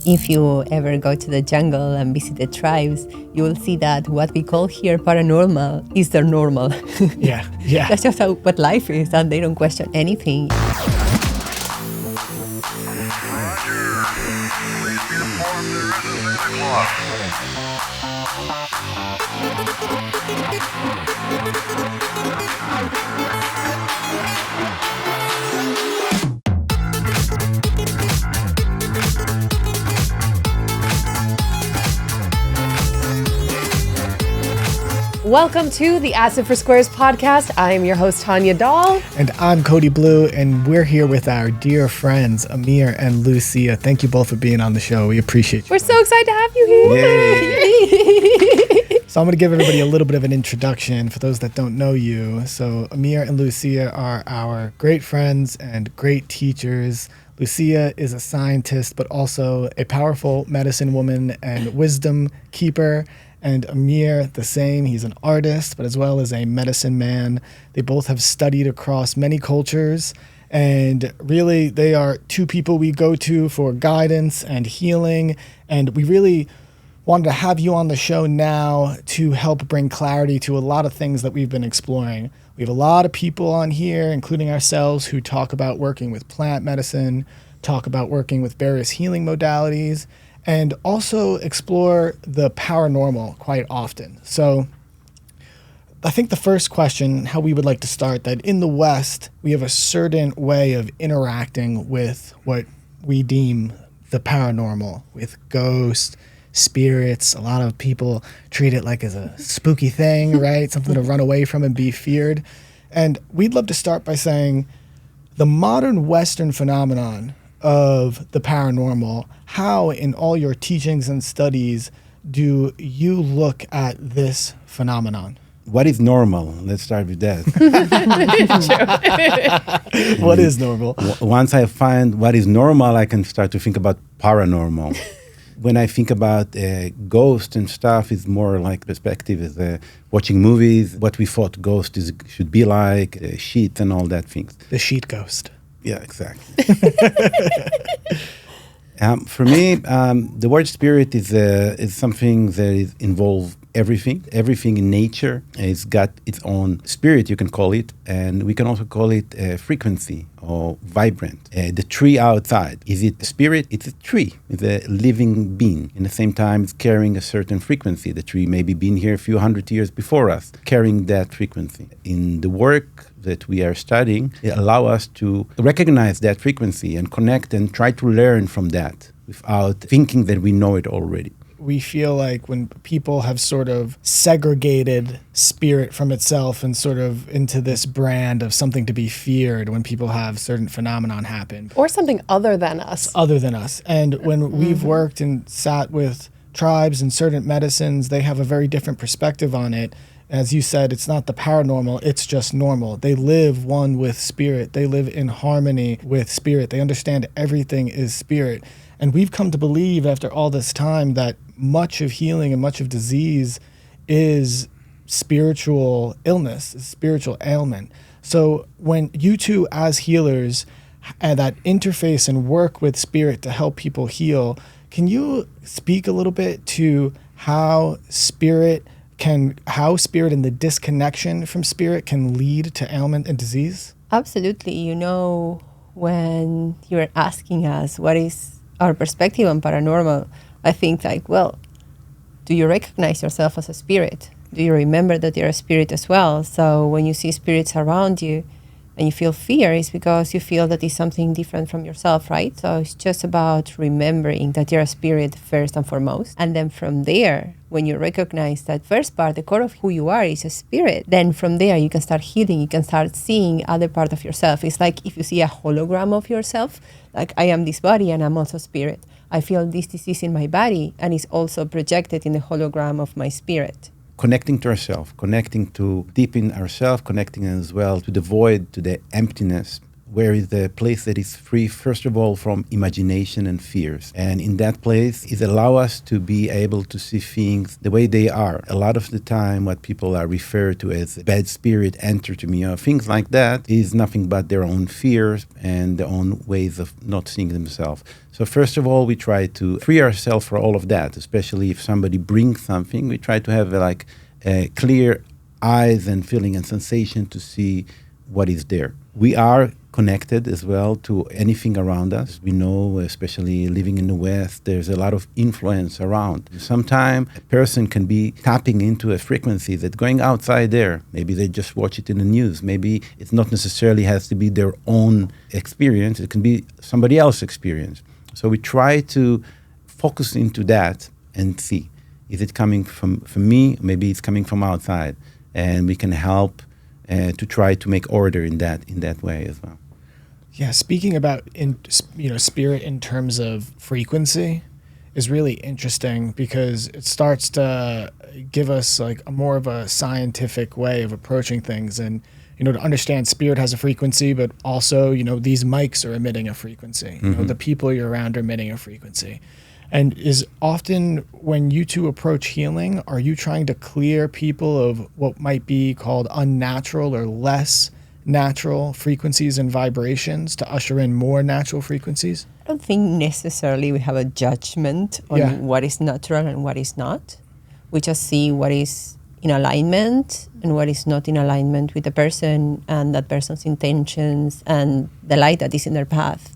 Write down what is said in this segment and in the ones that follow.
If you ever go to the jungle and visit the tribes, you will see that what we call here paranormal is their normal. Yeah. That's just what life is, and they don't question anything. Welcome to the Acid for Squares podcast. I am your host, Tanya Dahl. And I'm Cody Blue, and we're here with our dear friends, Amir and Lucia. Thank you both for being on the show. We appreciate you. We're so excited to have you here. So I'm going to give everybody a little bit of an introduction for those that don't know you. So Amir and Lucia are our great friends and great teachers. Lucia is a scientist, but also a powerful medicine woman and wisdom keeper. And Amir, the same. He's an artist, but as well as a medicine man. They both have studied across many cultures. And really, they are two people we go to for guidance and healing. And we really wanted to have you on the show now to help bring clarity to a lot of things that we've been exploring. We have a lot of people on here, including ourselves, who talk about working with plant medicine, talk about working with various healing modalities, and also explore the paranormal quite often. So I think the first question, how we would like to start, that in the West, we have a certain way of interacting with what we deem the paranormal, with ghosts, spirits. A lot of people treat it like as a spooky thing, right? Something to run away from and be feared. And we'd love to start by saying the modern Western phenomenon of the paranormal, how in all your teachings and studies do you look at this phenomenon? What is normal? Let's start with that. What is normal? Once I find what is normal, I can start to think about paranormal. When I think about ghosts and stuff, it's more like perspective is watching movies, what we thought ghosts should be like, sheet and all that things. The sheet ghost. Yeah, exactly. For me, the word spirit is something that involves everything. Everything in nature has got its own spirit, you can call it, and we can also call it frequency or vibrant. The tree outside, is it a spirit? It's a tree. It's a living being. In the same time, it's carrying a certain frequency. The tree maybe been here a few hundred years before us, carrying that frequency. In the work that we are studying, it allows us to recognize that frequency and connect and try to learn from that without thinking that we know it already. We feel like when people have sort of segregated spirit from itself and sort of into this brand of something to be feared when people have certain phenomenon happen. Or something other than us. Other than us. And when we've worked and sat with tribes and certain medicines, they have a very different perspective on it. As you said, it's not the paranormal, it's just normal. They live one with spirit. They live in harmony with spirit. They understand everything is spirit. And we've come to believe after all this time that much of healing and much of disease is spiritual illness, is spiritual ailment. So when you two as healers that interface and work with spirit to help people heal, can you speak a little bit to how spirit and the disconnection from spirit can lead to ailment and disease? Absolutely. You know, when you're asking us what is our perspective on paranormal, I think like, well, do you recognize yourself as a spirit? Do you remember that you're a spirit as well? So when you see spirits around you and you feel fear, it's because you feel that it's something different from yourself, right? So it's just about remembering that you're a spirit first and foremost. And then from there, when you recognize that first part, the core of who you are is a spirit, then from there you can start healing, you can start seeing other part of yourself. It's like if you see a hologram of yourself, like I am this body and I'm also spirit. I feel this disease in my body and it's also projected in the hologram of my spirit. Connecting to ourselves, connecting to deep in ourselves, connecting as well to the void, to the emptiness where is the place that is free, first of all, from imagination and fears. And in that place, it allows us to be able to see things the way they are. A lot of the time, what people are referred to as bad spirit enter to me, or things like that, is nothing but their own fears and their own ways of not seeing themselves. So first of all, we try to free ourselves from all of that, especially if somebody brings something. We try to have like a clear eyes and feeling and sensation to see what is there. We are connected as well to anything around us. We know, especially living in the West, there's a lot of influence around. Sometimes a person can be tapping into a frequency that's going outside there. Maybe they just watch it in the news. Maybe it not necessarily has to be their own experience. It can be somebody else's experience. So we try to focus into that and see, is it coming from me? Maybe it's coming from outside. And we can help to try to make order in that way as well. Yeah, speaking about spirit in terms of frequency is really interesting because it starts to give us like a more of a scientific way of approaching things, and to understand spirit has a frequency, but also these mics are emitting a frequency. The people you're around are emitting a frequency. And is often when you two approach healing, are you trying to clear people of what might be called unnatural or less natural frequencies and vibrations to usher in more natural frequencies? I don't think necessarily we have a judgment on what is natural and what is not. We just see what is in alignment and what is not in alignment with the person and that person's intentions and the light that is in their path.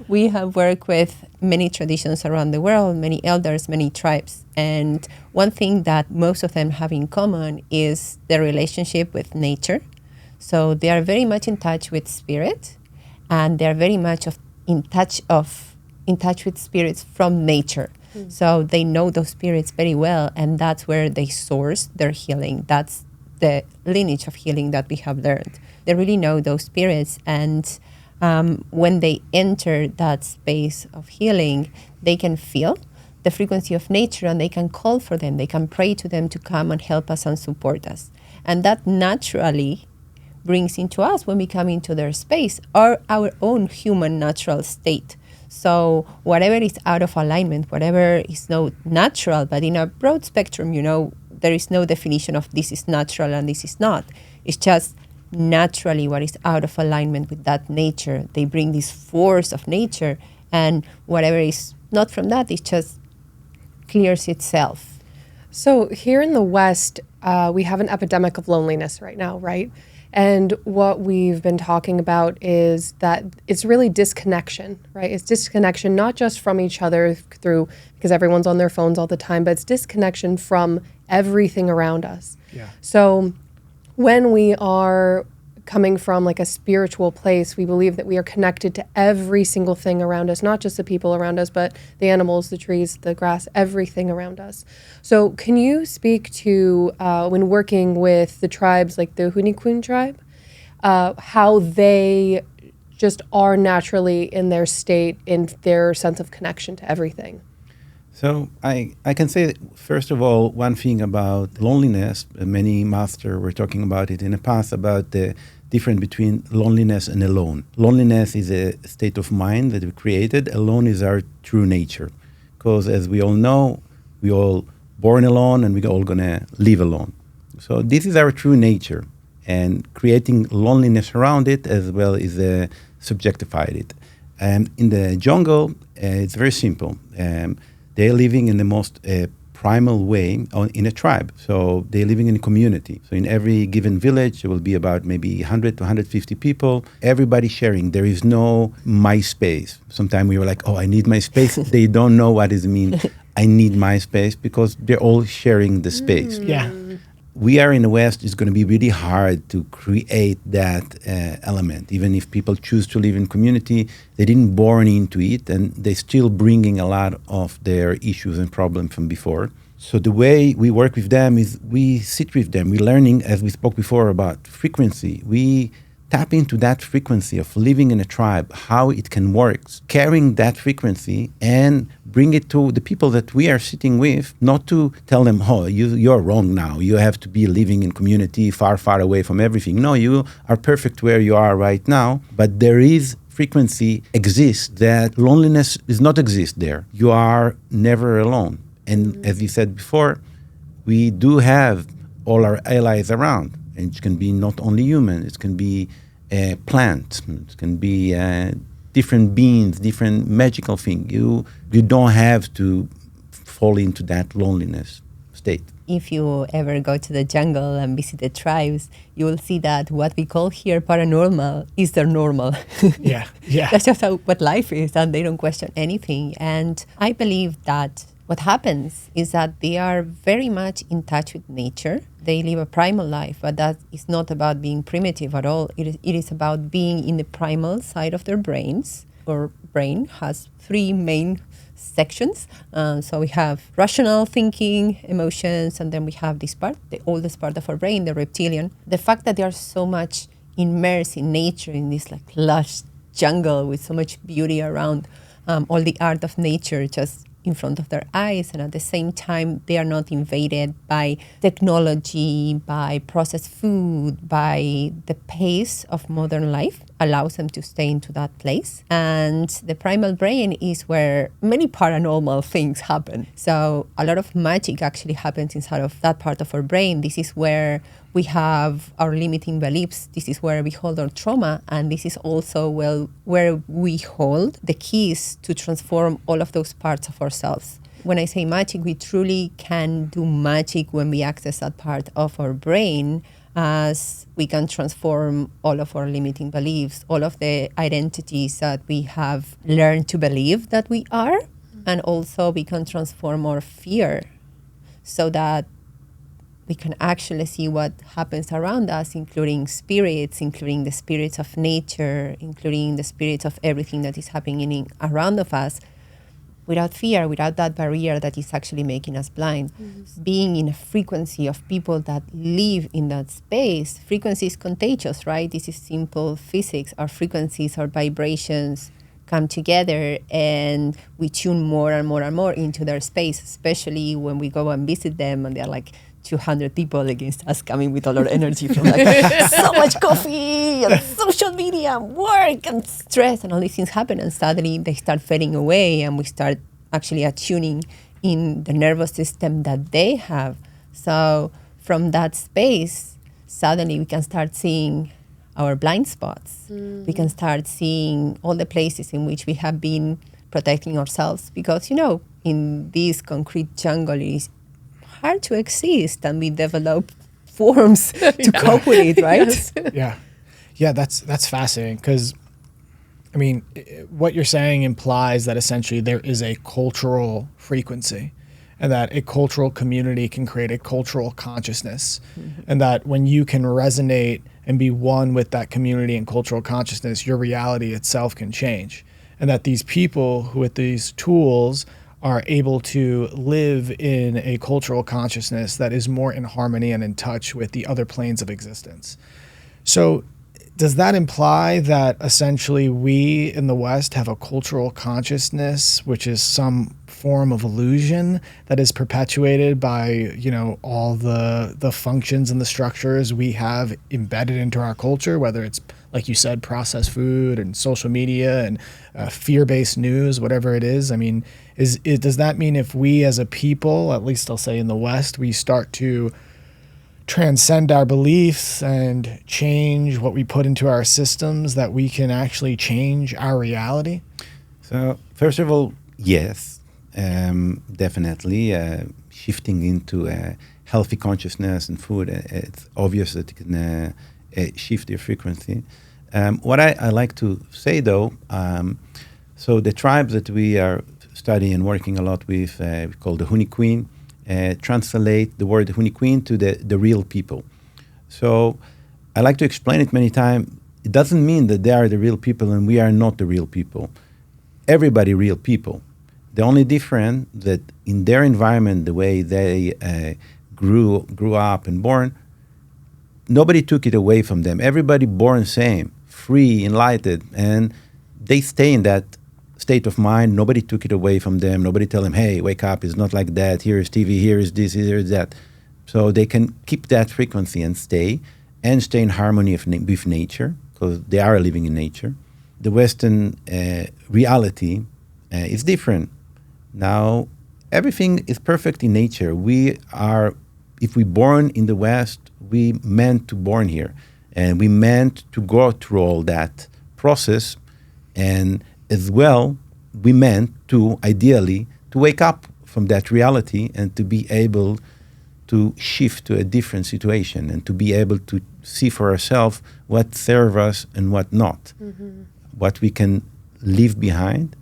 We have worked with many traditions around the world, many elders, many tribes. And one thing that most of them have in common is their relationship with nature. So they are very much in touch with spirit, and they are very much in touch with spirits from nature. So they know those spirits very well, and that's where they source their healing. That's the lineage of healing that we have learned. They really know those spirits, and when they enter that space of healing, they can feel the frequency of nature, and they can call for them. They can pray to them to come and help us and support us. And that naturally brings into us, when we come into their space, our own human natural state. So whatever is out of alignment, whatever is not natural, but in a broad spectrum, there is no definition of this is natural and this is not. It's just naturally what is out of alignment with that nature. They bring this force of nature, and whatever is not from that, it just clears itself. So here in the West, we have an epidemic of loneliness right now, right? And what we've been talking about is that it's really disconnection, right? It's disconnection not just from each other because everyone's on their phones all the time, but it's disconnection from everything around us. Yeah. So when we are coming from like a spiritual place, we believe that we are connected to every single thing around us, not just the people around us, but the animals, the trees, the grass, everything around us. So can you speak to, when working with the tribes like the Hunikun tribe, how they just are naturally in their state, in their sense of connection to everything? So I can say, first of all, one thing about loneliness. Many masters were talking about it in the past, about the difference between loneliness and alone. Loneliness is a state of mind that we created. Alone is our true nature. Because as we all know, we all born alone and we're all going to live alone. So this is our true nature. And creating loneliness around it as well is subjectified it. In the jungle, it's very simple. They're living in the most primal way in a tribe. So they're living in a community. So in every given village, there will be about maybe 100 to 150 people, everybody sharing. There is no my space. Sometimes we were like, oh, I need my space. They don't know what does it mean, I need my space, because they're all sharing the space. Yeah. We are in the West, it's going to be really hard to create that element. Even if people choose to live in community, they didn't born into it, and they're still bringing a lot of their issues and problems from before. So the way we work with them is we sit with them. We're learning, as we spoke before, about frequency. We tap into that frequency of living in a tribe, how it can work, carrying that frequency and bring it to the people that we are sitting with, not to tell them, oh, you're wrong now. You have to be living in community far, far away from everything. No, you are perfect where you are right now, but there is frequency exists that loneliness does not exist there. You are never alone. And as you said before, we do have all our allies around. And it can be not only human, it can be plants, it can be different beings, different magical things. You don't have to fall into that loneliness state. If you ever go to the jungle and visit the tribes, you will see that what we call here paranormal is their normal. Yeah, yeah. That's just what life is, and they don't question anything. And I believe that what happens is that they are very much in touch with nature. They live a primal life, but that is not about being primitive at all. It is about being in the primal side of their brains. Our brain has three main sections. So we have rational thinking, emotions, and then we have this part, the oldest part of our brain, the reptilian. The fact that they are so much immersed in nature, in this like lush jungle with so much beauty around, all the art of nature just in front of their eyes, and at the same time they are not invaded by technology, by processed food, by the pace of modern life allows them to stay into that place. And the primal brain is where many paranormal things happen. So a lot of magic actually happens inside of that part of our brain. This is where we have our limiting beliefs. This is where we hold our trauma. And this is also where we hold the keys to transform all of those parts of ourselves. When I say magic, we truly can do magic when we access that part of our brain, as we can transform all of our limiting beliefs, all of the identities that we have learned to believe that we are, and also we can transform our fear so that we can actually see what happens around us, including spirits, including the spirits of nature, including the spirits of everything that is happening around of us, without fear, without that barrier that is actually making us blind. Mm-hmm. Being in a frequency of people that live in that space, frequency is contagious, right? This is simple physics. Our frequencies, our vibrations come together and we tune more and more and more into their space, especially when we go and visit them and they're like 200 people against us coming with all our energy from like so much coffee and social media and work and stress and all these things happen, and suddenly they start fading away and we start actually attuning in the nervous system that they have. So from that space, suddenly we can start seeing our blind spots. Mm-hmm. We can start seeing all the places in which we have been protecting ourselves, because, you know, in this concrete jungle, it is hard to exist, and we develop forms to cope with it, right? Yes. Yeah, that's fascinating, because, I mean, what you're saying implies that essentially there is a cultural frequency, and that a cultural community can create a cultural consciousness, mm-hmm. and that when you can resonate and be one with that community and cultural consciousness, your reality itself can change, and that these people who with these tools are able to live in a cultural consciousness that is more in harmony and in touch with the other planes of existence. So does that imply that essentially we in the West have a cultural consciousness, which is some form of illusion that is perpetuated by, you know, all the functions and the structures we have embedded into our culture, whether it's, like you said, processed food and social media and fear-based news, whatever it is? I mean, does that mean if we as a people, at least I'll say in the West, we start to transcend our beliefs and change what we put into our systems, that we can actually change our reality? So first of all, yes, definitely. Shifting into a healthy consciousness and food, it's obvious that it can shift your frequency. What I like to say, though, so the tribes that we are studying and working a lot with, we call the Huni Queen, translate the word Huni Queen to the real people. So I like to explain it many times. It doesn't mean that they are the real people and we are not the real people. Everybody real people. The only difference that in their environment, the way they grew up and born, nobody took it away from them. Everybody born same, free, enlightened, and they stay in that state of mind. Nobody took it away from them. Nobody tell them, hey, wake up, it's not like that. Here is TV, here is this, here is that. So they can keep that frequency and stay in harmony with nature, because they are living in nature. The Western reality is different. Now, everything is perfect in nature. If we born in the West, we meant to born here. And we meant to go through all that process. And as well, we meant to, ideally, to wake up from that reality and to be able to shift to a different situation and to be able to see for ourselves what serves us and what not, what we can leave behind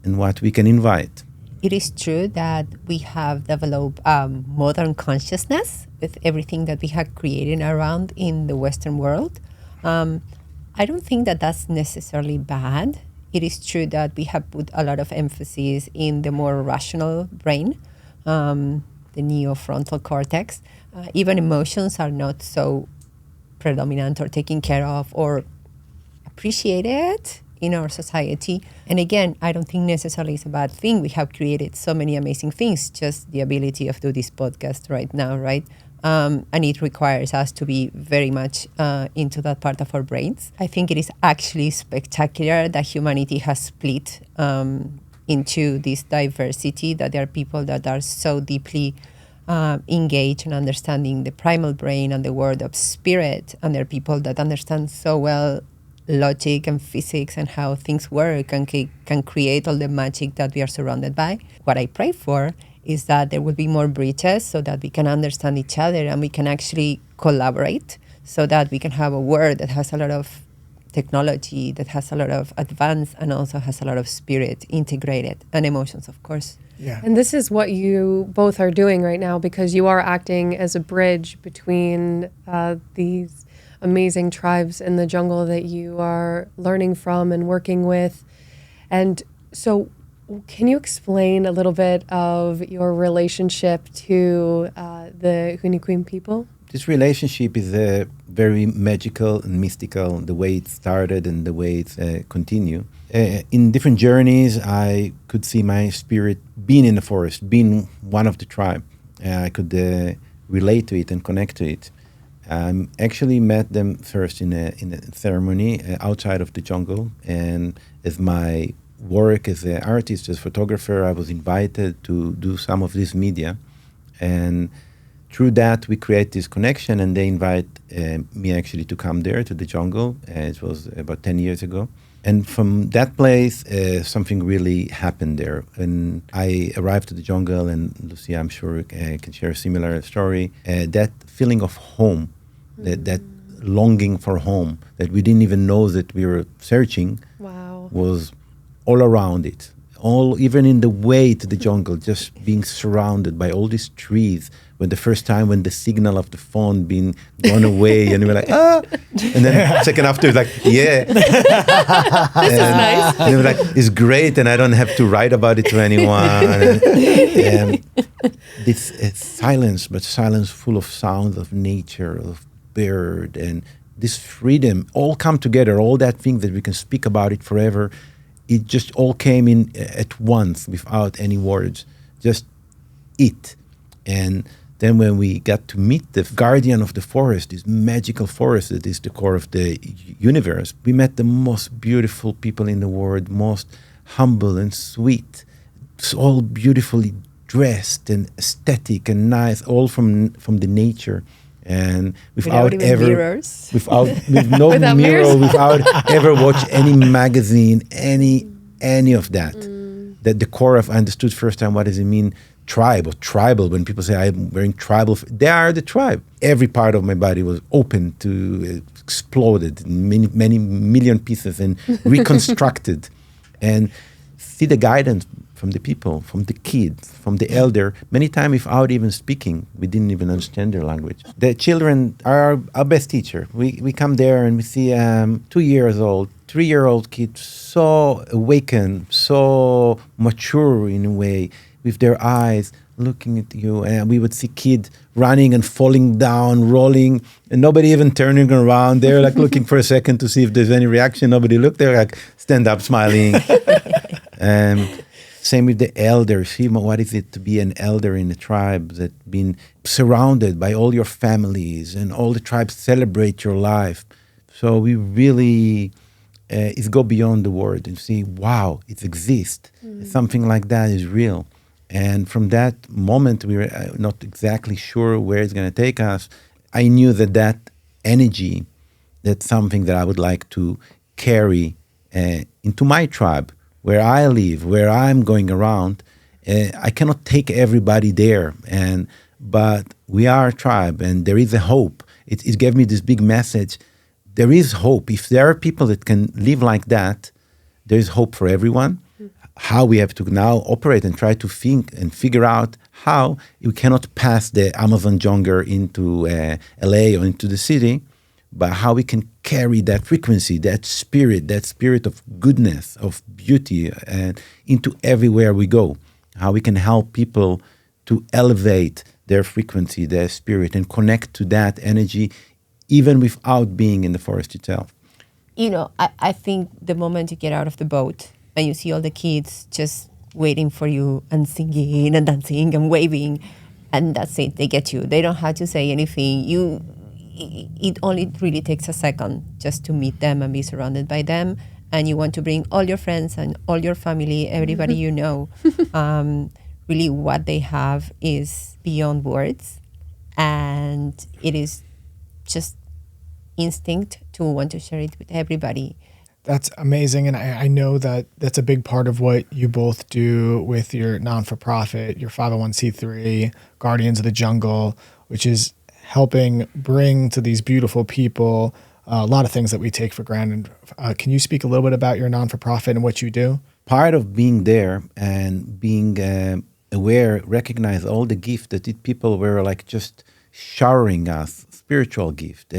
and what we can invite. It is true that we have developed modern consciousness with everything that we have created around in the Western world. I don't think that that's necessarily bad. It is true that we have put a lot of emphasis in the more rational brain, the neofrontal cortex. Even emotions are not so predominant or taken care of or appreciated in our society. And again, I don't think necessarily it's a bad thing. We have created so many amazing things, just the ability of do this podcast right now, right? And it requires us to be very much into that part of our brains. I think it is actually spectacular that humanity has split into this diversity, that there are people that are so deeply engaged in understanding the primal brain and the world of spirit, and there are people that understand so well logic and physics and how things work and can create all the magic that we are surrounded by. What I pray for is that there will be more bridges so that we can understand each other and we can actually collaborate, so that we can have a world that has a lot of technology, that has a lot of advance, and also has a lot of spirit integrated, and emotions, of course. Yeah. And this is what you both are doing right now, because you are acting as a bridge between these amazing tribes in the jungle that you are learning from and working with. And so can you explain a little bit of your relationship to the Huniquim people? This relationship is very magical and mystical, the way it started and the way it continues. In different journeys, I could see my spirit being in the forest, being one of the tribe. I could relate to it and connect to it. Actually met them first in a ceremony outside of the jungle, and as my work as an artist, as a photographer, I was invited to do some of this media, and through that we create this connection, and they invite me actually to come there to the jungle. It was about 10 years ago. And from that place, something really happened there. And I arrived to the jungle, and Lucia, I'm sure, can share a similar story. That feeling of home, that longing for home, that we didn't even know that we were searching, was all around it. Even in the way to the jungle, just being surrounded by all these trees. When the first time when the signal of the phone being gone away, and we were like, ah, and then second after, like, yeah, This is nice. and we were like, it's great, and I don't have to write about it to anyone. And this silence, but silence full of sounds of nature, of bird, and this freedom all come together. All that thing that we can speak about it forever. It just all came in at once without any words, just it. And then when we got to meet the guardian of the forest, this magical forest that is the core of the universe, we met the most beautiful people in the world, most humble and sweet, all beautifully dressed and aesthetic and nice, all from the nature. And without ever mirrors. with no Without mirror, mirrors. without ever watch any magazine, any of that. That the core of, I understood first time what does it mean, tribe or tribal. When people say I'm wearing tribal, they are the tribe. Every part of my body was open to exploded in many million pieces and reconstructed, and see the guidance from the people, from the kids, from the elder, many times without even speaking. We didn't even understand their language. The children are our best teacher. We come there and we see 2 years old, 3-year-old kids, so awakened, so mature in a way, with their eyes looking at you. And we would see kids running and falling down, rolling, and nobody even turning around. They're like looking for a second to see if there's any reaction. Nobody looked. They're like stand up smiling. Same with the elders. See, what is it to be an elder in a tribe that been surrounded by all your families and all the tribes celebrate your life. So we really is go beyond the word and see, wow, it exists. Something like that is real. And from that moment, we were not exactly sure where it's going to take us. I knew that energy, that's something that I would like to carry into my tribe, where I live, where I'm going around. I cannot take everybody there, but we are a tribe, and there is a hope. It gave me this big message. There is hope. If there are people that can live like that, there is hope for everyone. How we have to now operate and try to think and figure out how you cannot pass the Amazon jungle into LA or into the city, but how we can carry that frequency, that spirit of goodness, of beauty, and into everywhere we go. How we can help people to elevate their frequency, their spirit, and connect to that energy, even without being in the forest itself. You know, I think the moment you get out of the boat and you see all the kids just waiting for you and singing and dancing and waving, and that's it, they get you. They don't have to say anything. It only really takes a second just to meet them and be surrounded by them. And you want to bring all your friends and all your family, everybody you know. Really what they have is beyond words. And it is just instinct to want to share it with everybody. That's amazing. And I know that that's a big part of what you both do with your non-for-profit, your 501c3, Guardians of the Jungle, which is helping bring to these beautiful people a lot of things that we take for granted. Can you speak a little bit about your non-for-profit and what you do? Part of being there and being aware, recognize all the gifts that people were like just showering us, spiritual gift,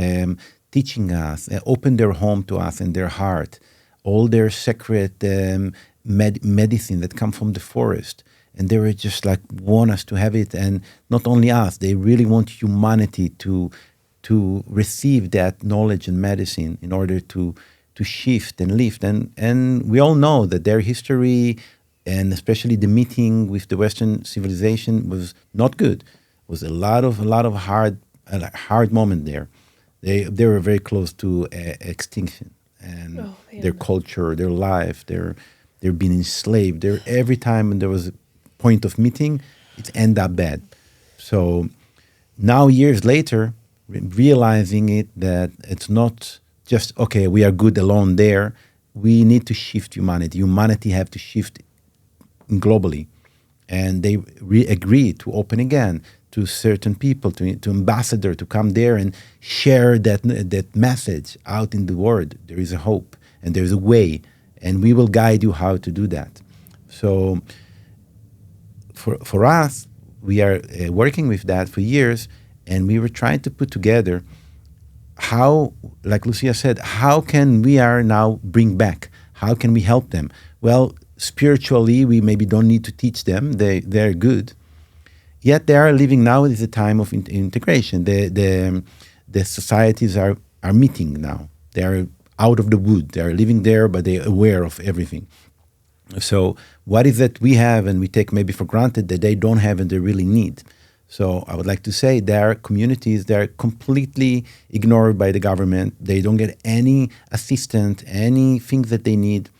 teaching us, open their home to us and their heart, all their sacred medicine that come from the forest. And they were just like, want us to have it. And not only us, they really want humanity to receive that knowledge and medicine in order to shift and lift. And we all know that their history, and especially the meeting with the Western civilization, was not good. It was a lot of hard moment there. They were very close to extinction, and their culture, their life, they're being enslaved. Every time there was a point of meeting, it ended up bad. So now years later, realizing it that it's not just, okay, we are good alone there. We need to shift humanity. Humanity have to shift globally. And they agree to open again to certain people, to ambassador, to come there and share that message out in the world. There is a hope and there's a way, and we will guide you how to do that. So for us, we are working with that for years, and we were trying to put together how, like Lucia said, how can we are now bring back? How can we help them? Well, spiritually, we maybe don't need to teach them. They're good. Yet they are living now is a time of integration. The societies are meeting now. They are out of the wood. They are living there, but they are aware of everything. So what is that we have and we take maybe for granted that they don't have and they really need? So I would like to say there are communities that are completely ignored by the government. They don't get any assistance, anything that they need.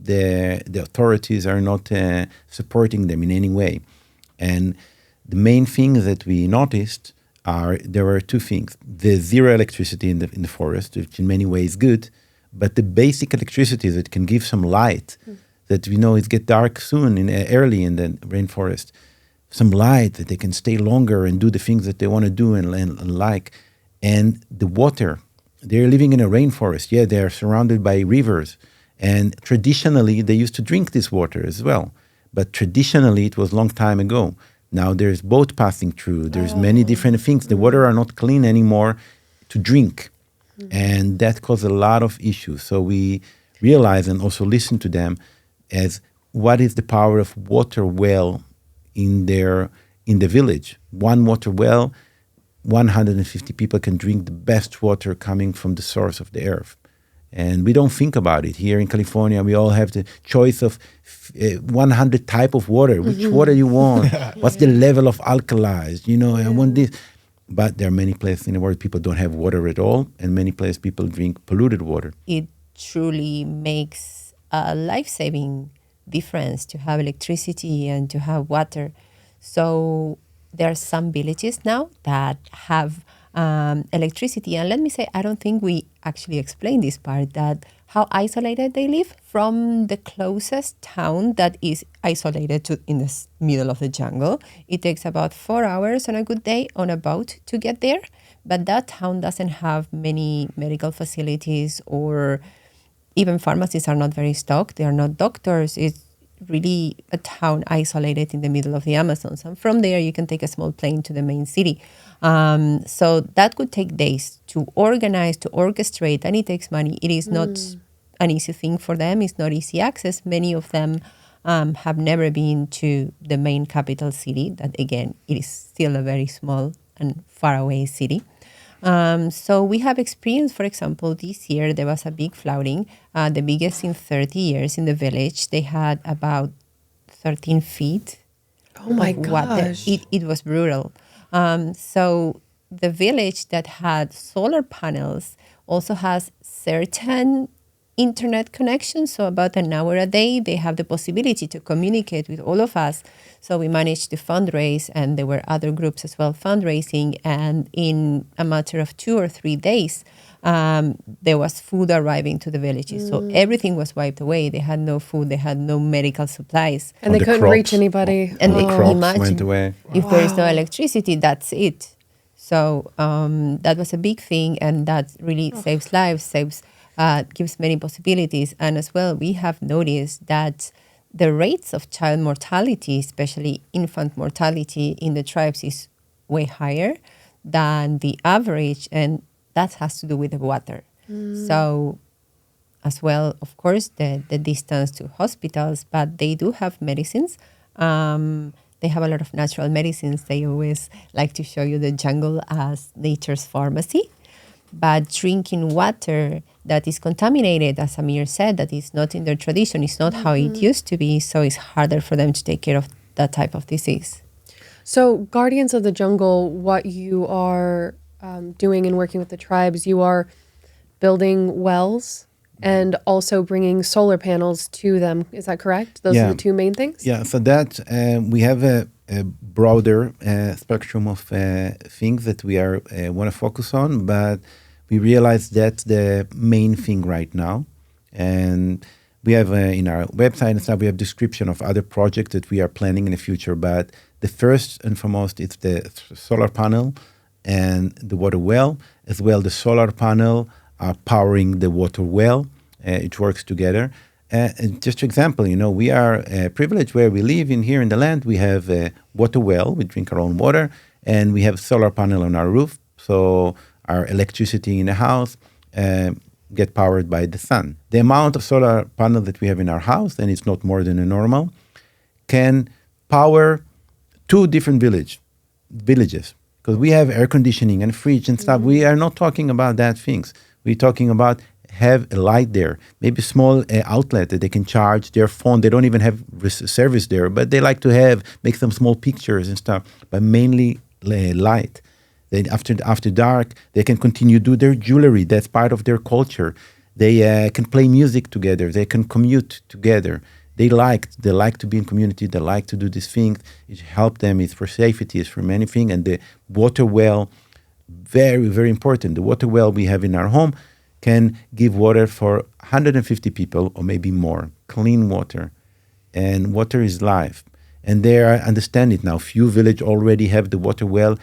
The authorities are not supporting them in any way. And the main thing that we noticed there were two things. The zero electricity in the forest, which in many ways is good, but the basic electricity that can give some light, that we know it get dark soon, early in the rainforest, some light that they can stay longer and do the things that they want to do and like. And the water, they're living in a rainforest. Yeah, they're surrounded by rivers. And traditionally, they used to drink this water as well. But traditionally, it was a long time ago. Now there's boat passing through. There's many different things. The water are not clean anymore to drink. And that caused a lot of issues. So we realized and also listened to them as what is the power of water well in the village. One water well, 150 people can drink the best water coming from the source of the earth. And we don't think about it. Here in California, we all have the choice of 100 type of water. Which water you want? What's the level of alkalized? I want this. But there are many places in the world people don't have water at all, and many places people drink polluted water. It truly makes a life-saving difference to have electricity and to have water. So there are some villages now that have electricity. And let me say, I don't think we actually explained this part, that how isolated they live from the closest town that is isolated to in the middle of the jungle. It takes about 4 hours on a good day on a boat to get there. But that town doesn't have many medical facilities, or even pharmacies are not very stocked. They are not doctors. It's really a town isolated in the middle of the Amazons. And from there, you can take a small plane to the main city. So that could take days to organize, to orchestrate, and it takes money. It is not an easy thing for them. It's not easy access. Many of them have never been to the main capital city, that again, it is still a very small and far away city. So we have experienced, for example, this year there was a big flooding, the biggest in 30 years in the village. They had about 13 feet Oh my of water. gosh. It was brutal. So the village that had solar panels also has certain internet connection. So about an hour a day, they have the possibility to communicate with all of us. So we managed to fundraise, and there were other groups as well fundraising. And in a matter of 2 or 3 days, there was food arriving to the villages. So everything was wiped away. They had no food. They had no medical supplies. And they the couldn't reach crops. anybody. And The they crops imagine went away. if there is no Wow. electricity, that's it. So that was a big thing, and that really saves lives, gives many possibilities. And as well, we have noticed that the rates of child mortality, especially infant mortality in the tribes, is way higher than the average, and that has to do with the water. So as well, of course, the distance to hospitals, but they do have medicines. They have a lot of natural medicines. They always like to show you the jungle as nature's pharmacy. But drinking water that is contaminated, as Amir said, that is not in their tradition, it's not how it used to be, so it's harder for them to take care of that type of disease. So, Guardians of the Jungle, what you are doing and working with the tribes, you are building wells and also bringing solar panels to them. Is that correct? Those are Yeah. the two main things? Yeah, so that we have a broader spectrum of things that we are want to focus on, but we realize that's the main thing right now. And we have in our website and stuff, we have description of other projects that we are planning in the future. But the first and foremost is the solar panel and the water well. As well, the solar panel are powering the water well. It works together. And just an example, we are privileged where we live in here in the land. We have a water well. We drink our own water, and we have solar panel on our roof. So our electricity in the house get powered by the sun. The amount of solar panel that we have in our house, and it's not more than a normal, can power 2 different villages. Because we have air conditioning and fridge and stuff. We are not talking about that things. We're talking about have a light there, maybe a small outlet that they can charge their phone. They don't even have service there, but they like to make some small pictures and stuff, but mainly light. Then after dark, they can continue do their jewelry. That's part of their culture. They can play music together. They can commute together. They like to be in community. They like to do these things. It helps them. It's for safety. It's for many things. And the water well, very, very important. The water well we have in our home can give water for 150 people or maybe more. Clean water. And water is life. And they understand it now. Few villages already have the water well.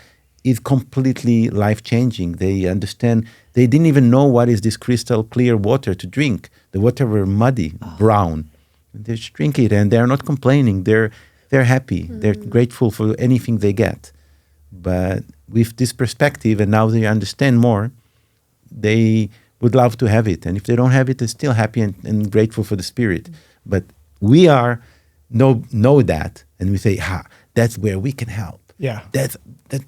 It's completely life-changing. They understand. They didn't even know what is this crystal clear water to drink. The water were muddy, brown. They just drink it, and they're not complaining. They're happy. They're grateful for anything they get. But with this perspective, and now they understand more, they would love to have it. And if they don't have it, they're still happy and grateful for the spirit. But we are know that, and we say, that's where we can help. Yeah. That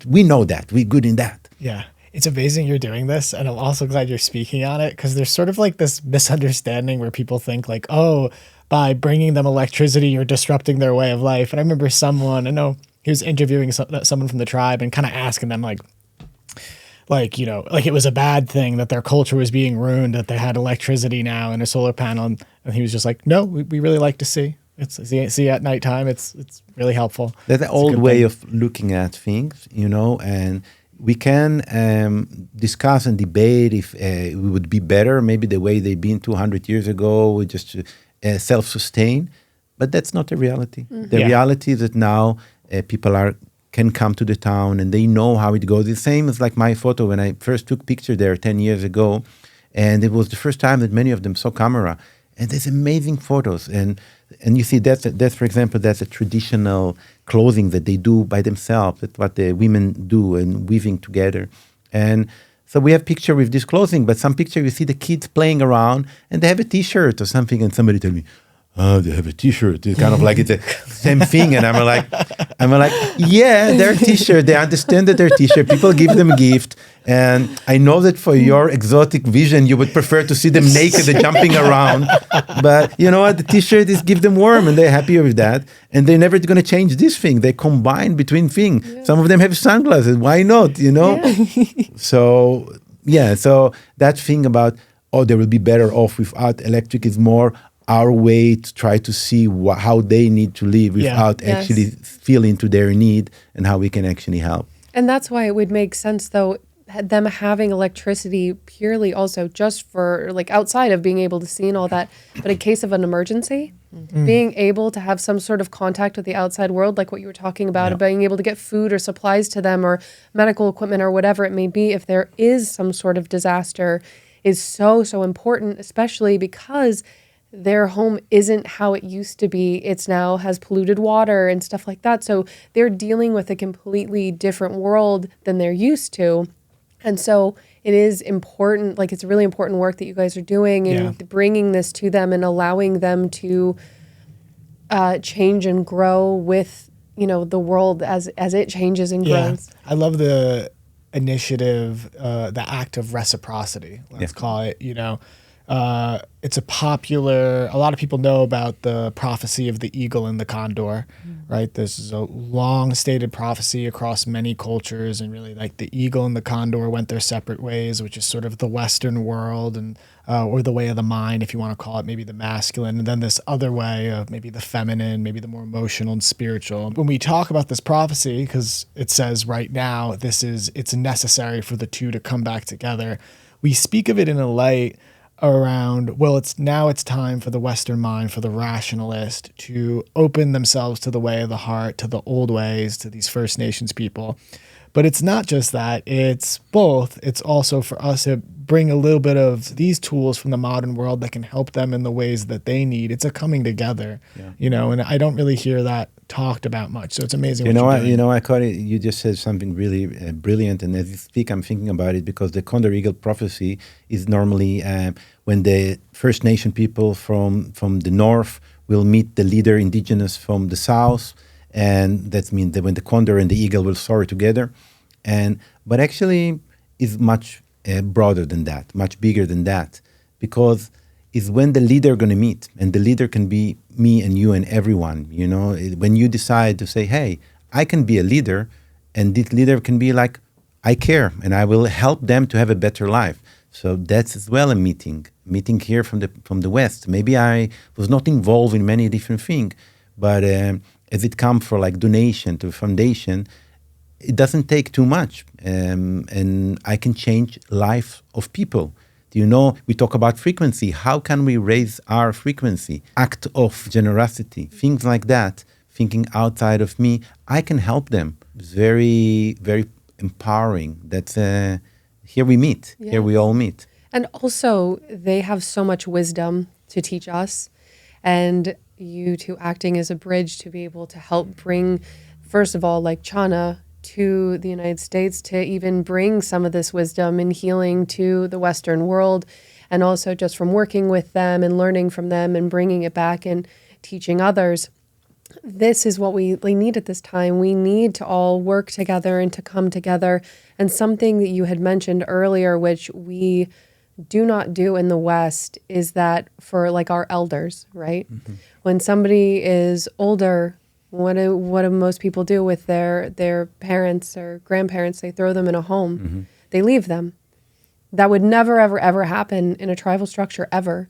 we know that. We're good in that. Yeah. It's amazing you're doing this. And I'm also glad you're speaking on it, because there's sort of like this misunderstanding where people think like, oh, by bringing them electricity, you're disrupting their way of life. And I remember I know he was interviewing someone from the tribe and kind of asking them like it was a bad thing that their culture was being ruined, that they had electricity now and a solar panel. And he was just like, no, we really like to see. See at nighttime. It's really helpful. That's an old way of looking at things, and we can discuss and debate if we would be better, maybe the way they've been 200 years ago, just self-sustain. But that's not the reality. Mm-hmm. The reality is that now people can come to the town and they know how it goes. The same as like my photo when I first took picture there 10 years ago. And it was the first time that many of them saw camera. And there's amazing photos. And you see, that's for example, that's a traditional clothing that they do by themselves. That's what the women do and weaving together. And so we have picture with this clothing, but some picture you see the kids playing around and they have a T-shirt or something, and somebody tell me, oh, they have a T-shirt. It's kind of like it's the same thing. And I'm like, yeah, they're T-shirt. They understand that they're T-shirt. People give them a gift. And I know that for your exotic vision, you would prefer to see them naked and jumping around. But you know what? The T-shirt is give them warm and they're happy with that. And they're never going to change this thing. They combine between things. Yeah. Some of them have sunglasses. Why not? Yeah. So that thing about, they will be better off without electric is more our way to try to see how they need to live without actually feeling to their need and how we can actually help. And that's why it would make sense, though, them having electricity purely also just for like outside of being able to see and all that. But in case of an emergency, being able to have some sort of contact with the outside world, like what you were talking about, being able to get food or supplies to them or medical equipment or whatever it may be, if there is some sort of disaster, is so, so important, especially because their home isn't how it used to be. It's now has polluted water and stuff like that. So they're dealing with a completely different world than they're used to. And so it is important, like it's really important work that you guys are doing and bringing this to them and allowing them to change and grow with, the world as it changes and grows. I love the initiative, the act of reciprocity, let's call it, it's a lot of people know about the prophecy of the eagle and the condor, right? This is a long stated prophecy across many cultures, and really like the eagle and the condor went their separate ways, which is sort of the Western world and or the way of the mind, if you want to call it, maybe the masculine, and then this other way of maybe the feminine, maybe the more emotional and spiritual. When we talk about this prophecy, because it says right now, it's necessary for the two to come back together, we speak of it in a light around, it's time for the Western mind, for the rationalist to open themselves to the way of the heart, to the old ways, to these First Nations people. But it's not just that, it's both. It's also for us to bring a little bit of these tools from the modern world that can help them in the ways that they need. It's a coming together, and I don't really hear that talked about much. So it's amazing. Cody, you just said something really brilliant. And as you speak, I'm thinking about it because the Condor Eagle prophecy is normally when the First Nation people from the north will meet the leader indigenous from the south. And that means that when the condor and the eagle will soar together. But actually is much broader than that, much bigger than that, because it's when the leader going to meet, and the leader can be me and you and everyone. When you decide to say, hey, I can be a leader, and this leader can be like, I care, and I will help them to have a better life. So that's as well a meeting here from the West. Maybe I was not involved in many different things, but as it comes for like donation to a foundation, it doesn't take too much, and I can change life of people. We talk about frequency. How can we raise our frequency? Act of generosity, things like that, thinking outside of me, I can help them. It's very, very empowering. That's here we meet. Yes. Here we all meet. And also, they have so much wisdom to teach us, and you two acting as a bridge to be able to help bring, first of all, like Chana to the United States, to even bring some of this wisdom and healing to the Western world, and also just from working with them and learning from them and bringing it back and teaching others. this is what we need at this time. We need to all work together and to come together. And something that you had mentioned earlier, which we do not do in the West, is that for like our elders, right? When somebody is older, what do most people do with their parents or grandparents? They throw them in a home. They leave them. That would never, ever, ever happen in a tribal structure ever.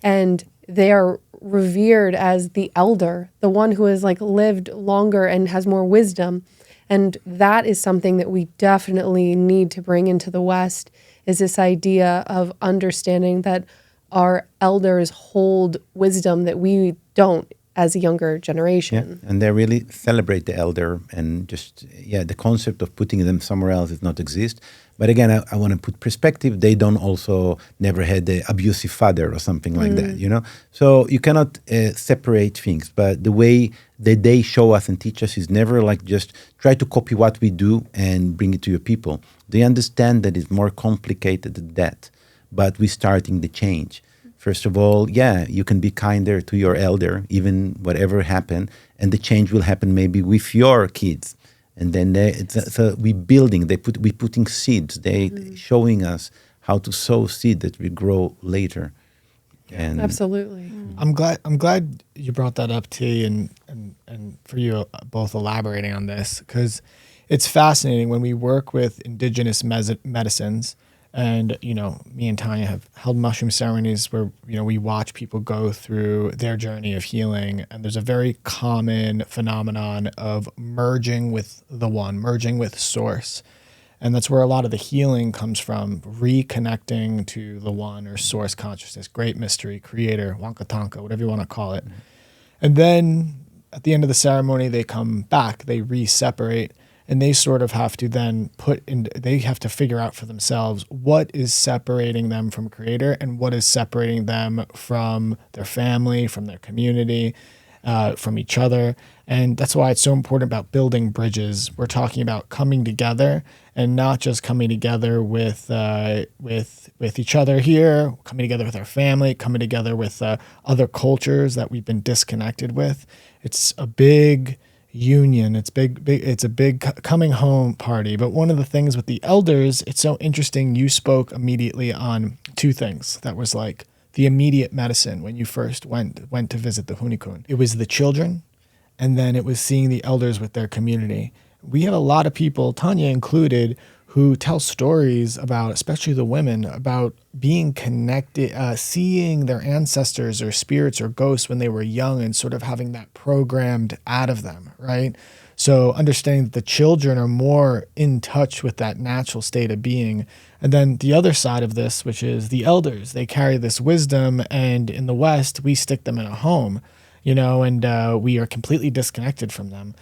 And they are revered as the elder, the one who has like lived longer and has more wisdom. And that is something that we definitely need to bring into the West, is this idea of understanding that our elders hold wisdom that we don't as a younger generation. And they really celebrate the elder, and just, the concept of putting them somewhere else does not exist. But again, I want to put perspective. They don't also never had an abusive father or something like that, you know? So you cannot separate things. But the way that they show us and teach us is never like just try to copy what we do and bring it to your people. They understand that it's more complicated than that, but we're starting the change. First of all, you can be kinder to your elder, even whatever happened, and the change will happen maybe with your kids. And then so we building, we putting seeds. They showing us how to sow seed that will grow later. And Absolutely. I'm glad you brought that up, T, and for you both elaborating on this, because it's fascinating when we work with indigenous medicines. And, you know, me and Tanya have held mushroom ceremonies where, you know, we watch people go through their journey of healing. And there's a very common phenomenon of merging with the one, merging with source. And that's where a lot of the healing comes from, reconnecting to the one or source consciousness, great mystery, creator, Wankatanka, whatever you want to call it. And then at the end of the ceremony, they come back, they re-separate. And they sort of have to then they have to figure out for themselves what is separating them from creator and what is separating them from their family, from their community, from each other. And that's why it's so important about building bridges. We're talking about coming together, and not just coming together with each other here, coming together with our family, coming together with other cultures that we've been disconnected with. It's a big union. It's a big coming home party. But one of the things with the elders, it's so interesting. You spoke immediately on two things that was like the immediate medicine when you first went to visit the Hunikun. It was the children, and then it was seeing the elders with their community. We have a lot of people, Tanya included, who tell stories about, especially the women, about being connected, seeing their ancestors or spirits or ghosts when they were young and sort of having that programmed out of them, right? So understanding that the children are more in touch with that natural state of being. And then the other side of this, which is the elders, they carry this wisdom, and in the West, we stick them in a home, you know, and we are completely disconnected from them.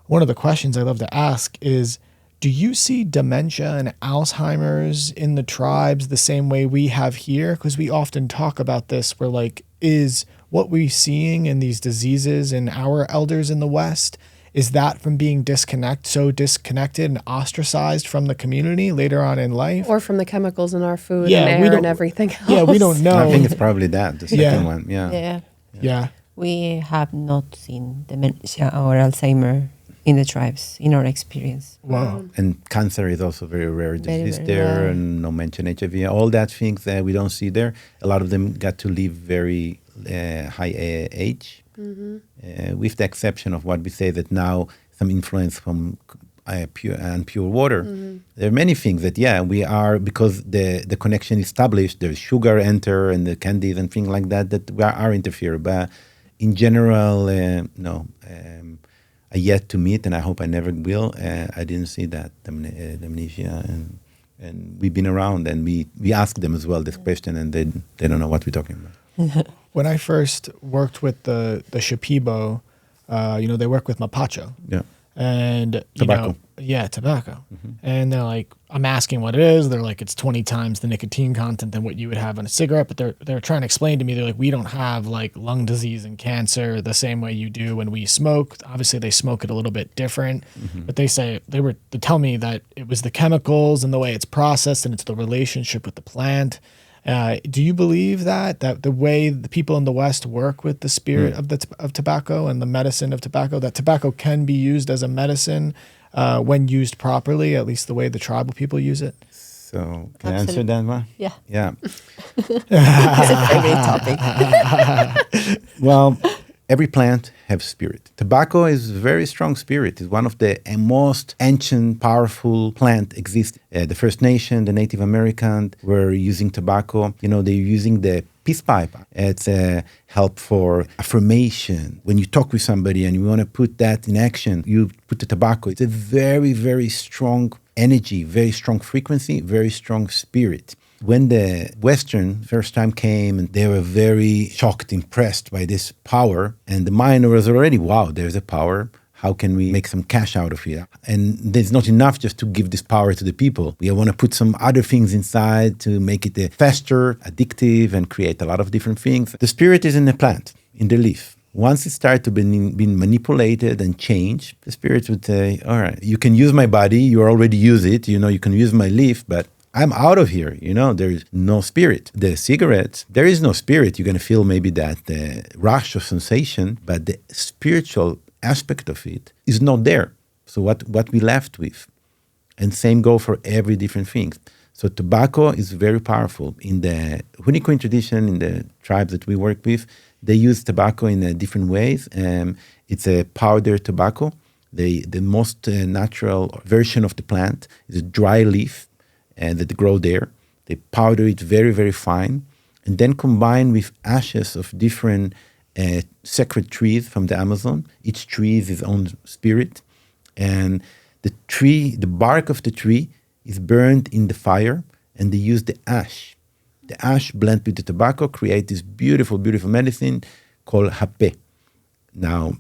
One of the questions I love to ask is, do you see dementia and Alzheimer's in the tribes the same way we have here? Because we often talk about this, where like, is what we're seeing in these diseases in our elders in the West, is that from being disconnected and ostracized from the community later on in life? Or from the chemicals in our food and air and everything else. Yeah, we don't know. I think it's probably that, the second one. Yeah. We have not seen dementia or Alzheimer in the tribes, in our experience. Wow. And cancer is also very rare disease very there, rare. and no mention HIV. All that things that we don't see there. A lot of them got to live very high age, with the exception of what we say that now some influence from pure water. There are many things that, we are, because the connection established, there's sugar enter and the candies and things like that we are interfere. But in general, no. I yet to meet, and I hope I never will. I didn't see that amnesia, and we've been around, and we ask them as well this question, and they don't know what we're talking about. When I first worked with the Shipibo, they work with mapacho. Yeah. And Tobacco. Tobacco. And they're like, I'm asking what it is. They're like, it's 20 times the nicotine content than what you would have in a cigarette. But they're trying to explain to me, they're like, we don't have like lung disease and cancer the same way you do when we smoke. Obviously, they smoke it a little bit different. But they tell me that it was the chemicals and the way it's processed, and it's the relationship with the plant. Do you believe that the way the people in the West work with the spirit of tobacco and the medicine of tobacco, that tobacco can be used as a medicine when used properly, at least the way the tribal people use it? So can I answer that one? Yeah. Yeah. It's a favorite topic. Well, every plant has spirit. Tobacco is a very strong spirit. It's one of the most ancient, powerful plant exists. The First Nation, the Native American were using tobacco. They're using the peace pipe. It's a help for affirmation. When you talk with somebody and you want to put that in action, you put the tobacco. It's a very, very strong energy, very strong frequency, very strong spirit. When the Western first time came, and they were very shocked, impressed by this power, and the mind was already, wow, there's a power. How can we make some cash out of it? And there's not enough just to give this power to the people. We want to put some other things inside to make it faster, addictive, and create a lot of different things. The spirit is in the plant, in the leaf. Once it started to be manipulated and changed, the spirit would say, all right, you can use my body, you already use it, you can use my leaf, but I'm out of here, there is no spirit. The cigarettes, there is no spirit. You're going to feel maybe that rush of sensation, but the spiritual aspect of it is not there. So what we left with? And same go for every different thing. So tobacco is very powerful. In the Hunikoin tradition, in the tribes that we work with, they use tobacco in different ways. It's a powder tobacco. The most natural version of the plant is a dry leaf that grow there. They powder it very, very fine, and then combine with ashes of different sacred trees from the Amazon. Each tree is its own spirit, and the bark of the tree is burned in the fire, and they use the ash. The ash blend with the tobacco, create this beautiful, beautiful medicine called hape. Now,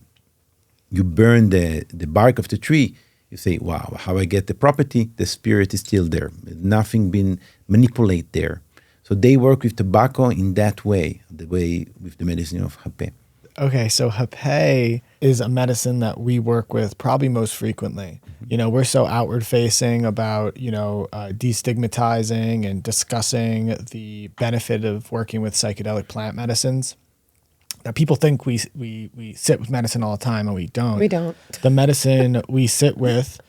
you burn the bark of the tree, you say, wow, how I get the property? The spirit is still there. Nothing been manipulated there. So they work with tobacco in that way, the way with the medicine of hape. Okay, so hape is a medicine that we work with probably most frequently. We're so outward facing about, destigmatizing and discussing the benefit of working with psychedelic plant medicines. Now, people think we sit with medicine all the time, and we don't. We don't. The medicine we sit with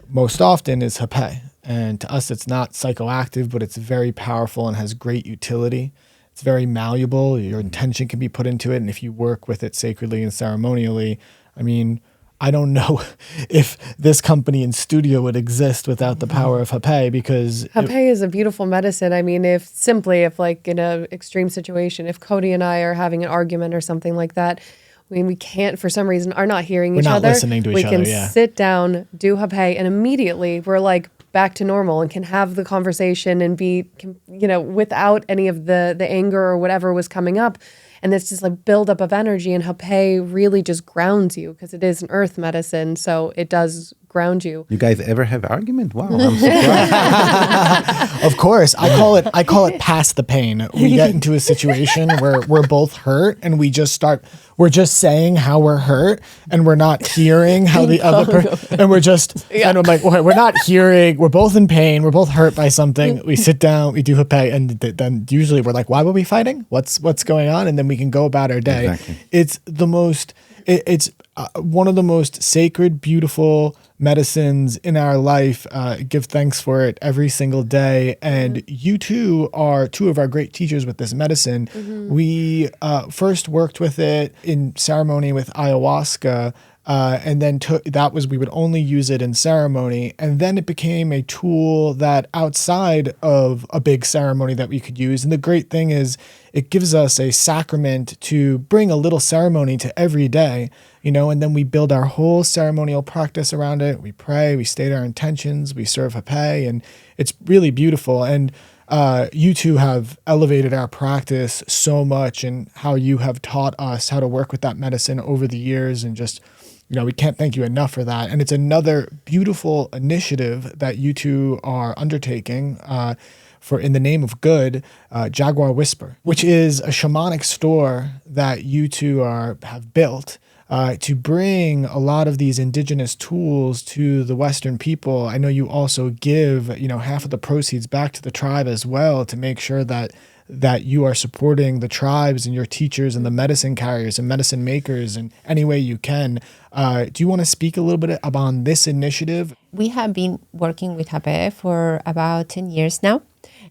most often is hape. And to us, it's not psychoactive, but it's very powerful and has great utility. It's very malleable. Your intention can be put into it. And if you work with it sacredly and ceremonially, I don't know if this company and studio would exist without the power of hape, because Hape is a beautiful medicine. If like in an extreme situation, if Cody and I are having an argument or something like that, we can't, for some reason, are not hearing each other. We're not listening to each other, We can sit down, do hape, and immediately we're like back to normal and can have the conversation and be, without any of the anger or whatever was coming up. And it's just like buildup of energy, and hape really just grounds you because it is an earth medicine. So it does ground you. You guys ever have argument? Wow, I'm surprised. Of course. I call it past the pain. We get into a situation where we're both hurt, and we're just saying how we're hurt, and we're not hearing how the other person, and we're just, and I'm like, okay, we're not hearing, we're both in pain, we're both hurt by something. We sit down, we do hape, and then usually we're like, why were we fighting? What's going on? And then we can go about our day. Exactly. It's one of the most sacred, beautiful medicines in our life. Give thanks for it every single day. And you two are two of our great teachers with this medicine. We first worked with it in ceremony with ayahuasca. And then we would only use it in ceremony. And then it became a tool that outside of a big ceremony that we could use. And the great thing is it gives us a sacrament to bring a little ceremony to every day, and then we build our whole ceremonial practice around it. We pray, we state our intentions, we serve hape, and it's really beautiful. And you two have elevated our practice so much, and how you have taught us how to work with that medicine over the years, and just, we can't thank you enough for that. And it's another beautiful initiative that you two are undertaking for in the name of good, Jaguar Whisper, which is a shamanic store that you two have built to bring a lot of these indigenous tools to the Western people. I know you also give, half of the proceeds back to the tribe as well, to make sure that that you are supporting the tribes and your teachers and the medicine carriers and medicine makers in any way you can. Do you want to speak a little bit about this initiative? We have been working with Hape for about 10 years now.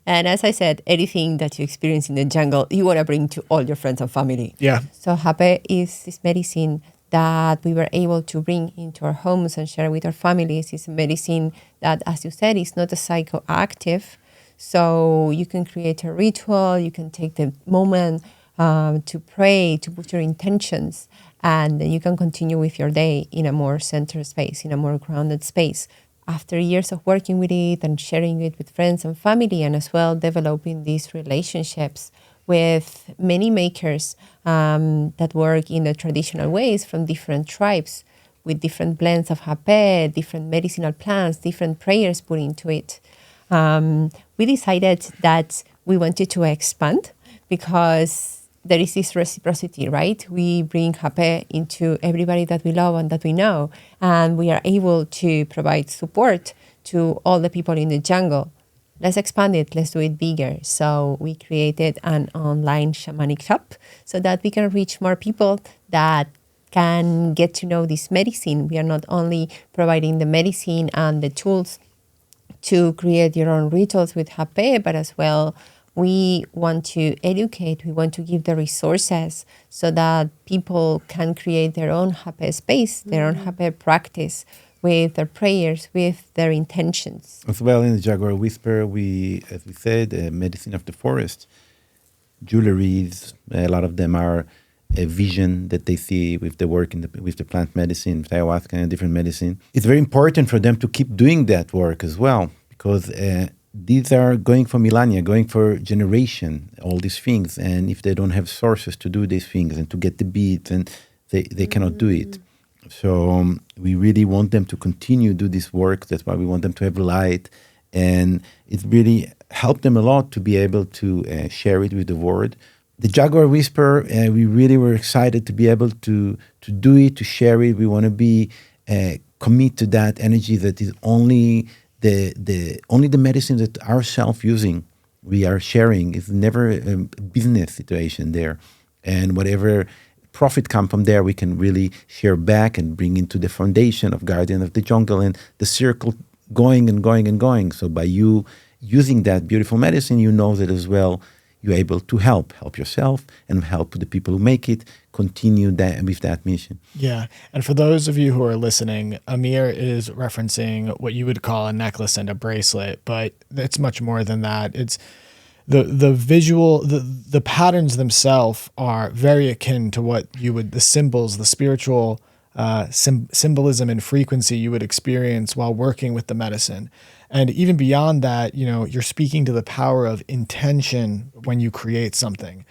And as I said, anything that you experience in the jungle, you want to bring to all your friends and family. Yeah. So Hape is this medicine that we were able to bring into our homes and share with our families. It's a medicine that, as you said, is not a psychoactive. So you can create a ritual, you can take the moment to pray, to put your intentions, and then you can continue with your day in a more centered space, in a more grounded space. After years of working with it and sharing it with friends and family, and as well developing these relationships with many makers that work in the traditional ways from different tribes, with different blends of hape, different medicinal plants, different prayers put into it. We decided that we wanted to expand because there is this reciprocity, right? We bring hape into everybody that we love and that we know, and we are able to provide support to all the people in the jungle. Let's expand it, let's do it bigger. So we created an online shamanic shop so that we can reach more people that can get to know this medicine. We are not only providing the medicine and the tools to create your own rituals with hape, but as well, we want to educate, we want to give the resources so that people can create their own hape space, their own hape practice with their prayers, with their intentions. As well, in the Jaguar Whisper, as we said, medicine of the forest, jewelries, a lot of them are a vision that they see with the work with the plant medicine, with ayahuasca and different medicine. It's very important for them to keep doing that work as well, because these are going for millennia, going for generation, all these things. And if they don't have sources to do these things and to get the beads, and they cannot do it. So we really want them to continue to do this work. That's why we want them to have light. And it really helped them a lot to be able to share it with the world. The Jaguar Whisper, we really were excited to be able to do it, to share it. We want to be commit to that energy that is only the medicine that ourselves using, we are sharing. It's never a business situation there. And whatever profit come from there, we can really share back and bring into the foundation of Guardian of the Jungle, and the circle going and going and going. So by you using that beautiful medicine, you know that as well you're able to help yourself and help the people who make it continue that with that mission. Yeah. And for those of you who are listening, Amir is referencing what you would call a necklace and a bracelet, but it's much more than that. It's the visual, the patterns themselves are very akin to what you would, the symbols, the spiritual symbolism and frequency you would experience while working with the medicine. And even beyond that, you're speaking to the power of intention when you create something.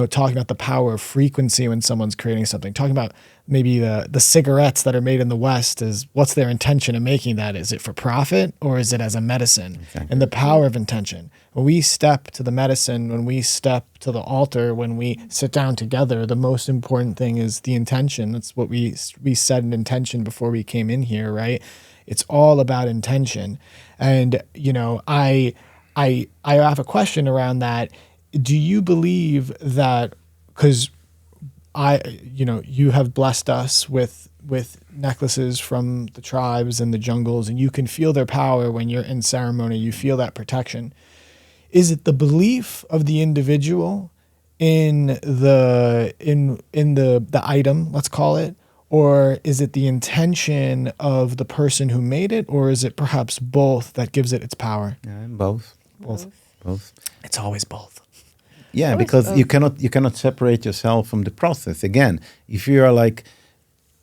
Talking about the power of frequency when someone's creating something. Talking about maybe the cigarettes that are made in the West, is what's their intention of making that? Is it for profit or is it as a medicine? Exactly. And the power of intention. When we step to the medicine, when we step to the altar, when we sit down together, the most important thing is the intention. That's what we said in intention before we came in here, right? It's all about intention. And, I have a question around that. Do you believe that, because you have blessed us with necklaces from the tribes and the jungles, and you can feel their power when you're in ceremony, you feel that protection. Is it the belief of the individual in the item, let's call it, or is it the intention of the person who made it, or is it perhaps both that gives it its power? Yeah, both. It's always both. Yeah, because you cannot separate yourself from the process. Again, if you are like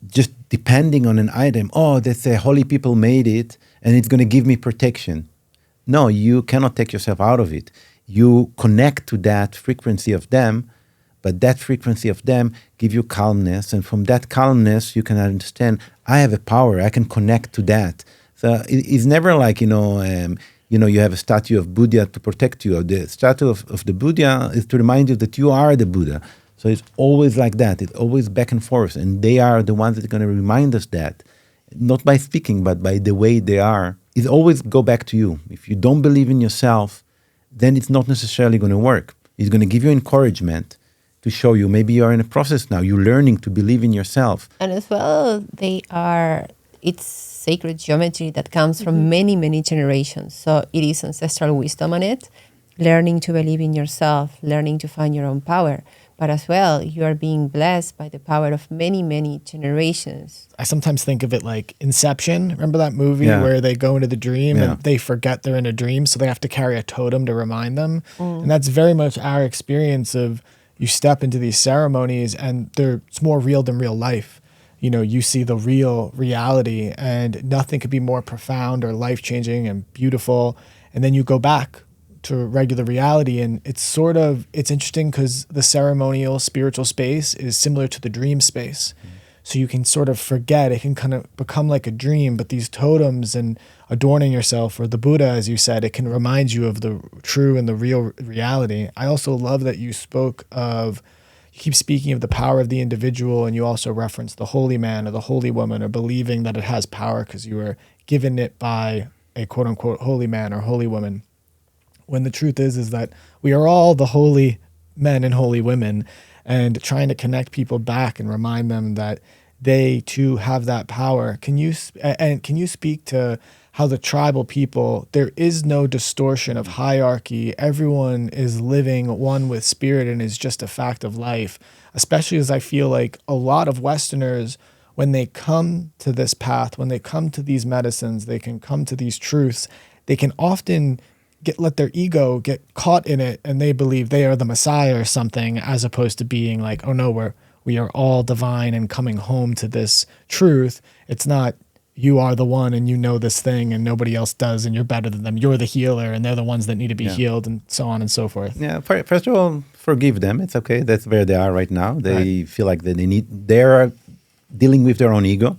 just depending on an item, that's a holy people made it and it's going to give me protection. No, you cannot take yourself out of it. You connect to that frequency of them, but that frequency of them give you calmness, and from that calmness you can understand, I have a power, I can connect to that. So it's never like, you have a statue of Buddha to protect you. The statue of the Buddha is to remind you that you are the Buddha. So it's always like that. It's always back and forth. And they are the ones that are going to remind us that, not by speaking, but by the way they are. It always go back to you. If you don't believe in yourself, then it's not necessarily going to work. He's going to give you encouragement to show you maybe you're in a process now. You're learning to believe in yourself. And as well, it's sacred geometry that comes from many, many generations. So it is ancestral wisdom on it, learning to believe in yourself, learning to find your own power. But as well, you are being blessed by the power of many, many generations. I sometimes think of it like Inception. Remember that movie Yeah. where they go into the dream Yeah. and they forget they're in a dream, so they have to carry a totem to remind them. And that's very much our experience of you step into these ceremonies and it's more real than real life. You know, you see the real reality and nothing could be more profound or life-changing and beautiful. And then you go back to regular reality, and it's interesting because the ceremonial spiritual space is similar to the dream space. So you can sort of forget, it can kind of become like a dream, but these totems and adorning yourself, or the Buddha, as you said, it can remind you of the true and the real reality. I also love that you keep speaking of the power of the individual, and you also reference the holy man or the holy woman, or believing that it has power because you were given it by a quote unquote holy man or holy woman. When the truth is that we are all the holy men and holy women, and trying to connect people back and remind them that they too have that power. Can you speak to how the tribal people, there is no distortion of hierarchy. Everyone is living one with spirit and is just a fact of life, especially as I feel like a lot of Westerners, when they come to this path, when they come to these medicines, they can come to these truths, they can often let their ego get caught in it, and they believe they are the Messiah or something, as opposed to being like, oh no, we are all divine and coming home to this truth. It's not you are the one and you know this thing and nobody else does and you're better than them. You're the healer and they're the ones that need to be healed, and so on and so forth. Yeah, first of all, forgive them. It's okay. That's where they are right now. They feel like they're dealing with their own ego,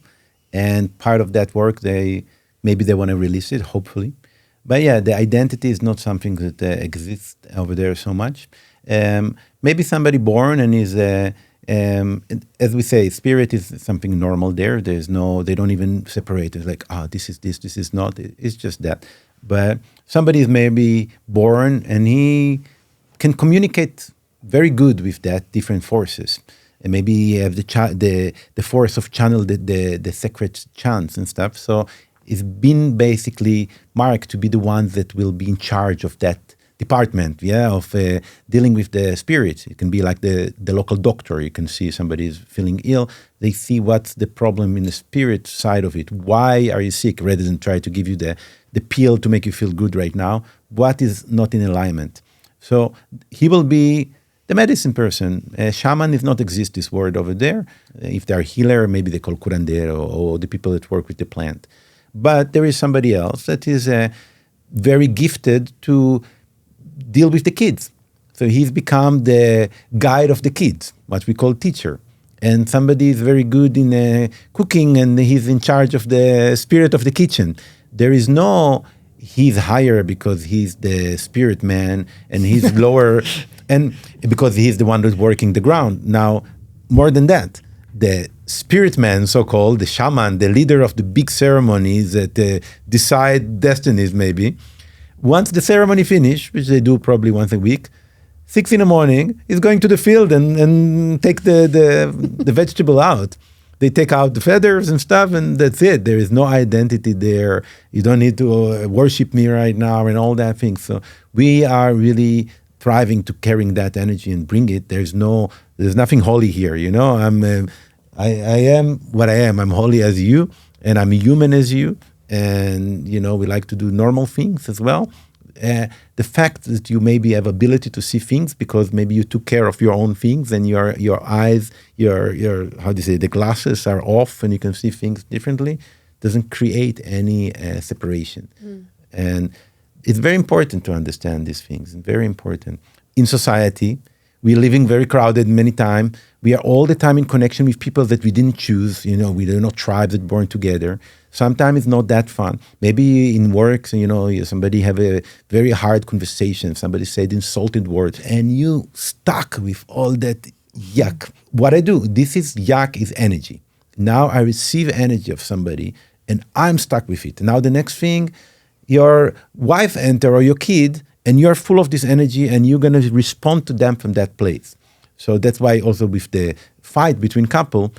and part of that work, maybe they want to release it, hopefully. But yeah, the identity is not something that exists over there so much. Maybe somebody born and is, as we say, spirit is something normal there. They don't even separate. It's like, this is this is not. It's just that. But somebody is maybe born and he can communicate very good with that different forces. And maybe you have the force of channel the sacred chants and stuff. So it's been basically marked to be the ones that will be in charge of that department, of dealing with the spirit. It can be like the local doctor. You can see somebody is feeling ill. They see what's the problem in the spirit side of it. Why are you sick? Rather than try to give you the pill to make you feel good right now. What is not in alignment? So he will be the medicine person. Shaman does not exist, this word over there. If they are healer, maybe they call curandero, or the people that work with the plant. But there is somebody else that is very gifted to deal with the kids. So he's become the guide of the kids, what we call teacher. And somebody is very good in cooking, and he's in charge of the spirit of the kitchen. There is no, he's higher because he's the spirit man, and he's lower and because he's the one who's working the ground. Now, more than that, the spirit man, so-called, the shaman, the leader of the big ceremonies that decide destinies maybe, once the ceremony finishes, which they do probably once a week, 6 a.m, he's going to the field and take the vegetable out. They take out the feathers and stuff, and that's it. There is no identity there. You don't need to worship me right now and all that thing. So we are really thriving to carrying that energy and bring it. There's nothing holy here, I am what I am. I'm holy as you, and I'm human as you, and we like to do normal things as well. The fact that you maybe have ability to see things because maybe you took care of your own things, and your eyes, your the glasses are off, and you can see things differently, doesn't create any separation. And it's very important to understand these things. Very important in society. We're living very crowded many times. We are all the time in connection with people that we didn't choose. We are not tribes that born together. Sometimes it's not that fun. Maybe in work, somebody have a very hard conversation. Somebody said insulted words, and you stuck with all that yuck. What I do, this is yuck is energy. Now I receive energy of somebody, and I'm stuck with it. Now the next thing, your wife enter or your kid, and you're full of this energy, and you're going to respond to them from that place. So that's why also with the fight between couple,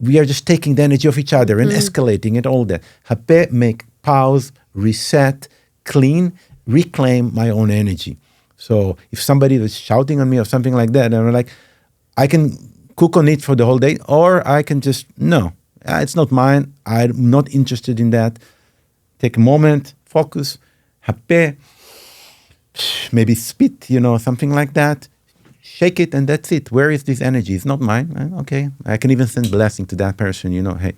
we are just taking the energy of each other and escalating it, all that. Hape make pause, reset, clean, reclaim my own energy. So if somebody was shouting on me or something like that, and I'm like, I can cook on it for the whole day, or I can just, no, it's not mine. I'm not interested in that. Take a moment, focus, hape, maybe spit, something like that. Shake it, and that's it. Where is this energy? It's not mine. Okay. I can even send blessing to that person, hey,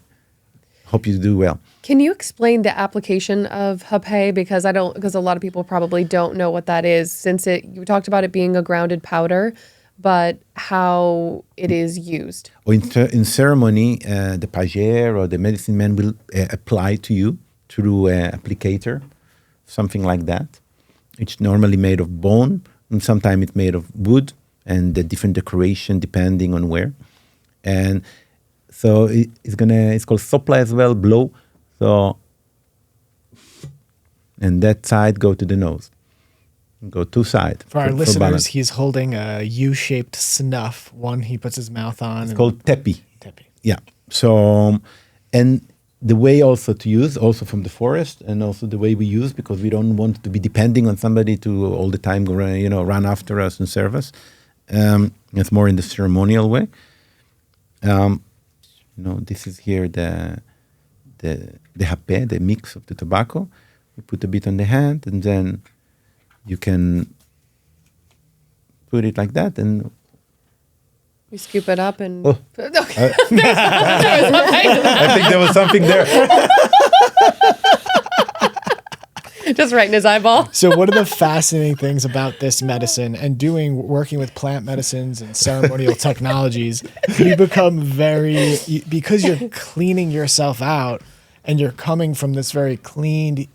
hope you do well. Can you explain the application of hape? Because a lot of people probably don't know what that is, since you talked about it being a grounded powder, but how it is used. In ceremony, the pager or the medicine man will apply to you through an applicator, something like that. It's normally made of bone, and sometimes it's made of wood, and the different decoration depending on where. And so it's called sopla as well, blow. So, and that side go to the nose. Go two sides. For our listeners, balance. he's holding a U-shaped snuff. One he puts his mouth on. It's called Teppy. Teppy. Yeah. So, and the way also to use, also from the forest, and also the way we use, because we don't want to be depending on somebody to all the time, run after us and serve us. It's more in the ceremonial way. This is here the hape, the mix of the tobacco. You put a bit on the hand, and then you can put it like that, and We scoop it up and... Oh. Okay. I think there was something there. Just right in his eyeball. So one of the fascinating things about this medicine and working with plant medicines and ceremonial technologies, you become because you're cleaning yourself out and you're coming from this very cleaned,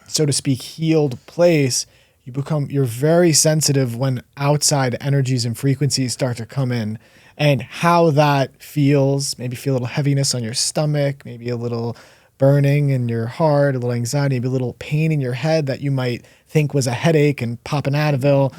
so to speak, healed place, you're very sensitive when outside energies and frequencies start to come in, and how that feels. Maybe feel a little heaviness on your stomach, maybe a little burning in your heart, a little anxiety, maybe a little pain in your head that you might think was a headache, and pop an Advil.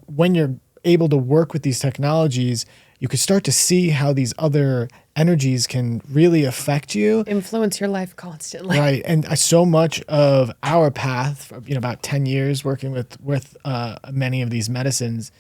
When you're able to work with these technologies, you could start to see how these other energies can really affect you. Influence your life constantly. Right. And so much of our path, about 10 years working with many of these medicines,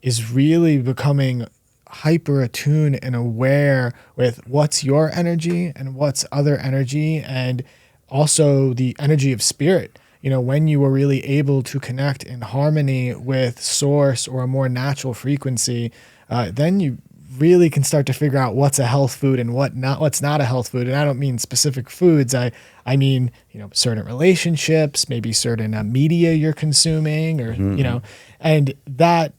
is really becoming hyper attuned and aware with what's your energy and what's other energy, and also the energy of spirit. When you are really able to connect in harmony with source or a more natural frequency, then you really can start to figure out what's a health food and what's not a health food. And I don't mean specific foods. I mean, certain relationships, maybe certain media you're consuming, or, and that,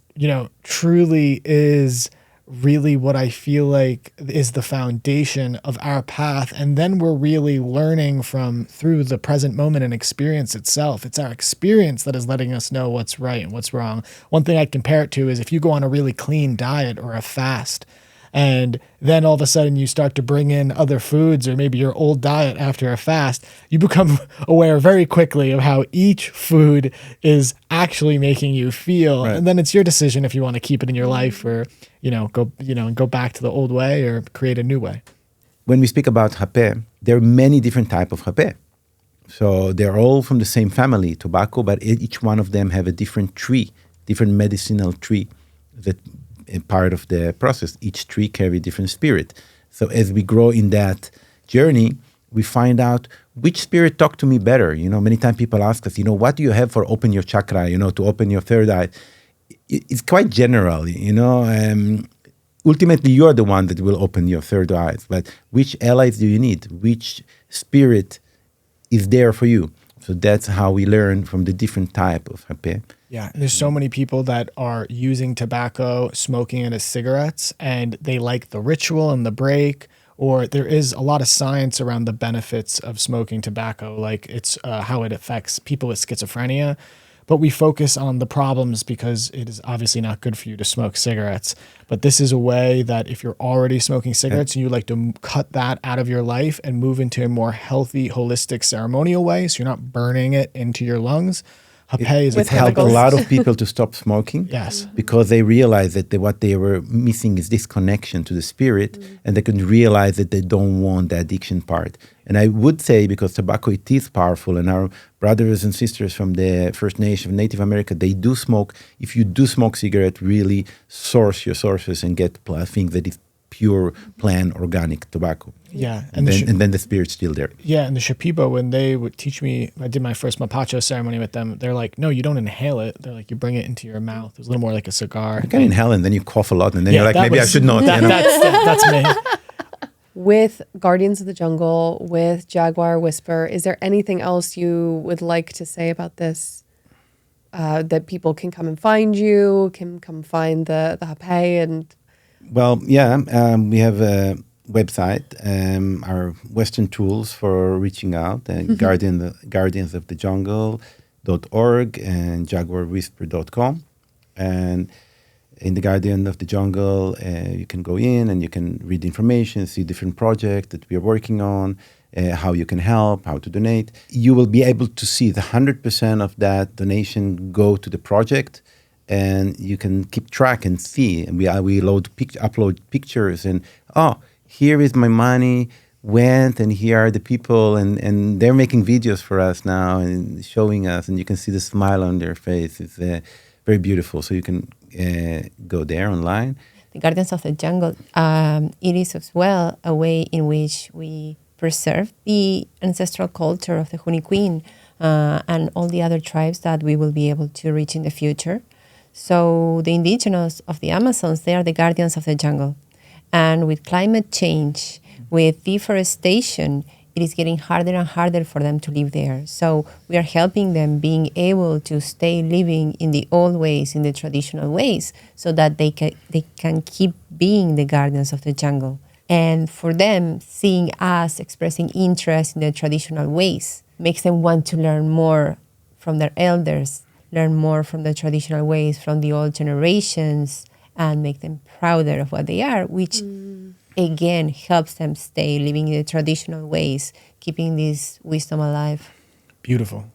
truly is really what I feel like is the foundation of our path. And then we're really learning through the present moment and experience itself. It's our experience that is letting us know what's right and what's wrong. One thing I compare it to is if you go on a really clean diet or a fast, and then all of a sudden you start to bring in other foods, or maybe your old diet after a fast, you become aware very quickly of how each food is actually making you feel. Right. And then it's your decision if you want to keep it in your life, or go back to the old way or create a new way. When we speak about hape, there are many different types of hape. So they're all from the same family, tobacco, but each one of them have a different tree, different medicinal tree that part of the process. Each tree carry different spirit. So as we grow in that journey, we find out which spirit talk to me better. Many times people ask us, what do you have for open your chakra, to open your third eye? It's quite general, ultimately you are the one that will open your third eyes, but which allies do you need? Which spirit is there for you? So that's how we learn from the different type of hape. Yeah, there's so many people that are using tobacco, smoking it as cigarettes, and they like the ritual and the break, or there is a lot of science around the benefits of smoking tobacco, like it's how it affects people with schizophrenia. but we focus on the problems because it is obviously not good for you to smoke cigarettes. But this is a way that if you're already smoking cigarettes and you like to cut that out of your life and move into a more healthy, holistic, ceremonial way, so you're not burning it into your lungs, Hapé is It helped a lot of people to stop smoking. Yes. Because they realized that what they were missing is this connection to the spirit, and they could realize that they don't want the addiction part. And I would say, because tobacco, it is powerful, and our brothers and sisters from the First Nation, Native America, they do smoke. If you do smoke cigarette, really source your sources and get things that is pure, plant, organic tobacco. Yeah. And then the spirit's still there. Yeah, and the Shipibo, when they would teach me, I did my first Mapacho ceremony with them, they're like, no, you don't inhale it. They're like, you bring it into your mouth. It's a little more like a cigar. You can inhale and then you cough a lot, and then you're like, maybe I should not. That's me. With Guardians of the Jungle, with Jaguar Whisper, is there anything else you would like to say about this? That people can come and find you, can come find the Hapé and... Well, yeah, we have a website, our Western tools for reaching out, guardiansofthejungle.org and jaguarwhisper.com. And in the Guardian of the Jungle, you can go in and you can read information, see different projects that we are working on, how you can help, how to donate. You will be able to see the 100% of that donation go to the project, and you can keep track and see. And we upload pictures, and here is my money went, and here are the people, and they're making videos for us now and showing us, and you can see the smile on their face. It's very beautiful. So you can go there online. The Guardians of the Jungle, it is as well a way in which we preserve the ancestral culture of the Huni Queen and all the other tribes that we will be able to reach in the future. So the indigenous of the Amazons, they are the guardians of the jungle. And with climate change, with deforestation, it is getting harder and harder for them to live there. So we are helping them being able to stay living in the old ways, in the traditional ways, so that they can keep being the guardians of the jungle. And for them, seeing us expressing interest in the traditional ways makes them want to learn more from their elders, learn more from the traditional ways from the old generations, and make them prouder of what they are, which again helps them stay living in the traditional ways, keeping this wisdom alive. Beautiful.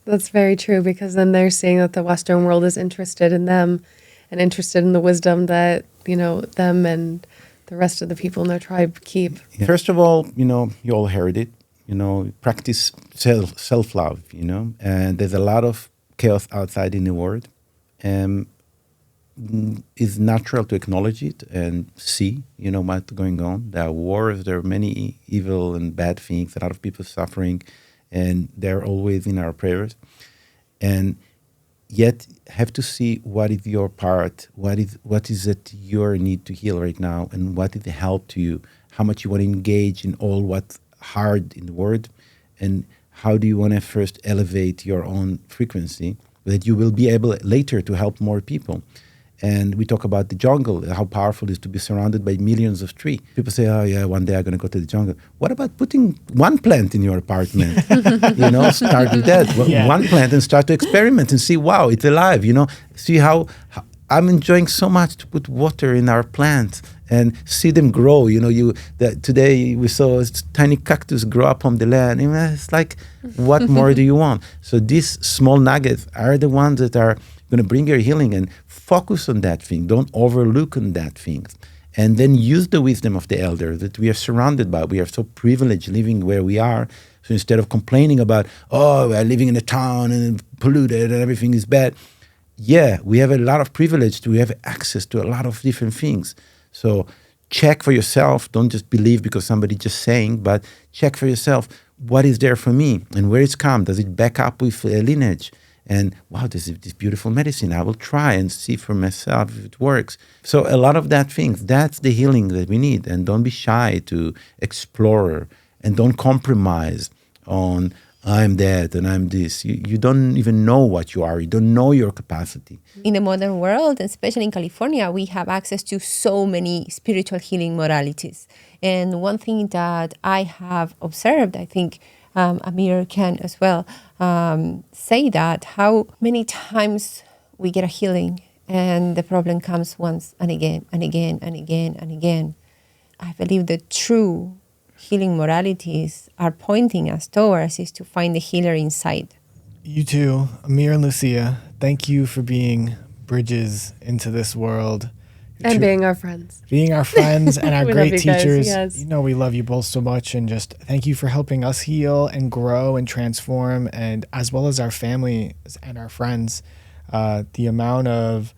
That's very true, because then they're seeing that the Western world is interested in them and interested in the wisdom that, them and the rest of the people in their tribe keep. Yeah. First of all, you all heard it, practice self-love, and there's a lot of chaos outside in the world. It's natural to acknowledge it and see, what's going on. There are wars, there are many evil and bad things, a lot of people suffering, and they're always in our prayers. And yet have to see what is your part, what is it your need to heal right now, and what is the help to you, how much you want to engage in all what's hard in the world, and how do you want to first elevate your own frequency that you will be able later to help more people. And we talk about the jungle, how powerful it is to be surrounded by millions of trees. People say, oh yeah, one day I'm going to go to the jungle. What about putting one plant in your apartment? Start with that. One plant and start to experiment and see, wow, it's alive. See how I'm enjoying so much to put water in our plants and see them grow. Today we saw a tiny cactus grow up on the land. It's like, what more do you want? So these small nuggets are the ones that are going to bring your healing, and focus on that thing. Don't overlook on that thing. And then use the wisdom of the elder that we are surrounded by. We are so privileged living where we are. So instead of complaining about, we're living in a town and polluted and everything is bad. Yeah, we have a lot of privilege. We have access to a lot of different things. So check for yourself. Don't just believe because somebody just saying, but check for yourself. What is there for me? And where it's come? Does it back up with a lineage? And wow, this is this beautiful medicine. I will try and see for myself if it works. So a lot of that things, that's the healing that we need. And don't be shy to explore, and don't compromise on I'm that and I'm this. You don't even know what you are. You don't know your capacity. In the modern world, especially in California, we have access to so many spiritual healing modalities. And one thing that I have observed, I think, Amir can as well say that, how many times we get a healing and the problem comes once and again and again and again and again. I believe the true healing modalities are pointing us towards is to find the healer inside. You too, Amir and Lucia, thank you for being bridges into this world. And being our friends. Being our friends and our We great love you guys, teachers. yes. You know we love you both so much, and just thank you for helping us heal and grow and transform, and as well as our families and our friends. The amount of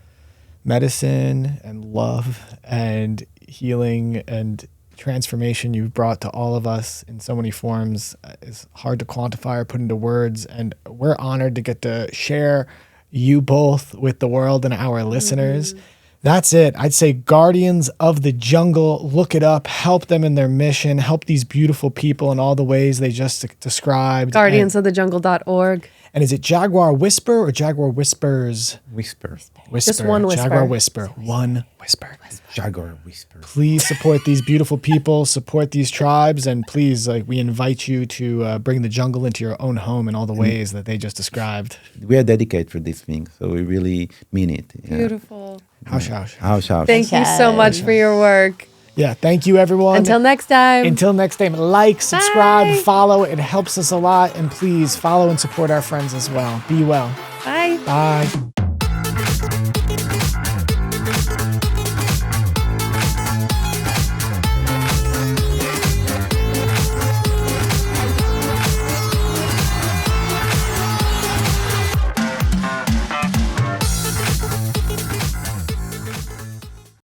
medicine and love and healing and transformation you've brought to all of us in so many forms is hard to quantify or put into words, and we're honored to get to share you both with the world and our listeners. That's it. I'd say Guardians of the Jungle. Look it up. Help them in their mission. Help these beautiful people in all the ways they just described. Guardiansofthejungle.org. And is it Jaguar Whisper or Jaguar Whispers? Whisper. Whisper. Just one whisper. Jaguar Whisper. One whisper. Jaguar Whisper. Please support these beautiful people, support these tribes, and please, we invite you to bring the jungle into your own home in all the ways that they just described. We are dedicated for this thing, so we really mean it. Yeah. Beautiful. Hush, hush. House. Thank you so much for your work. Yeah, thank you, everyone. Until next time. Until next time, like, subscribe, Bye. follow. It helps us a lot. And please follow and support our friends as well. Be well. Bye. Bye.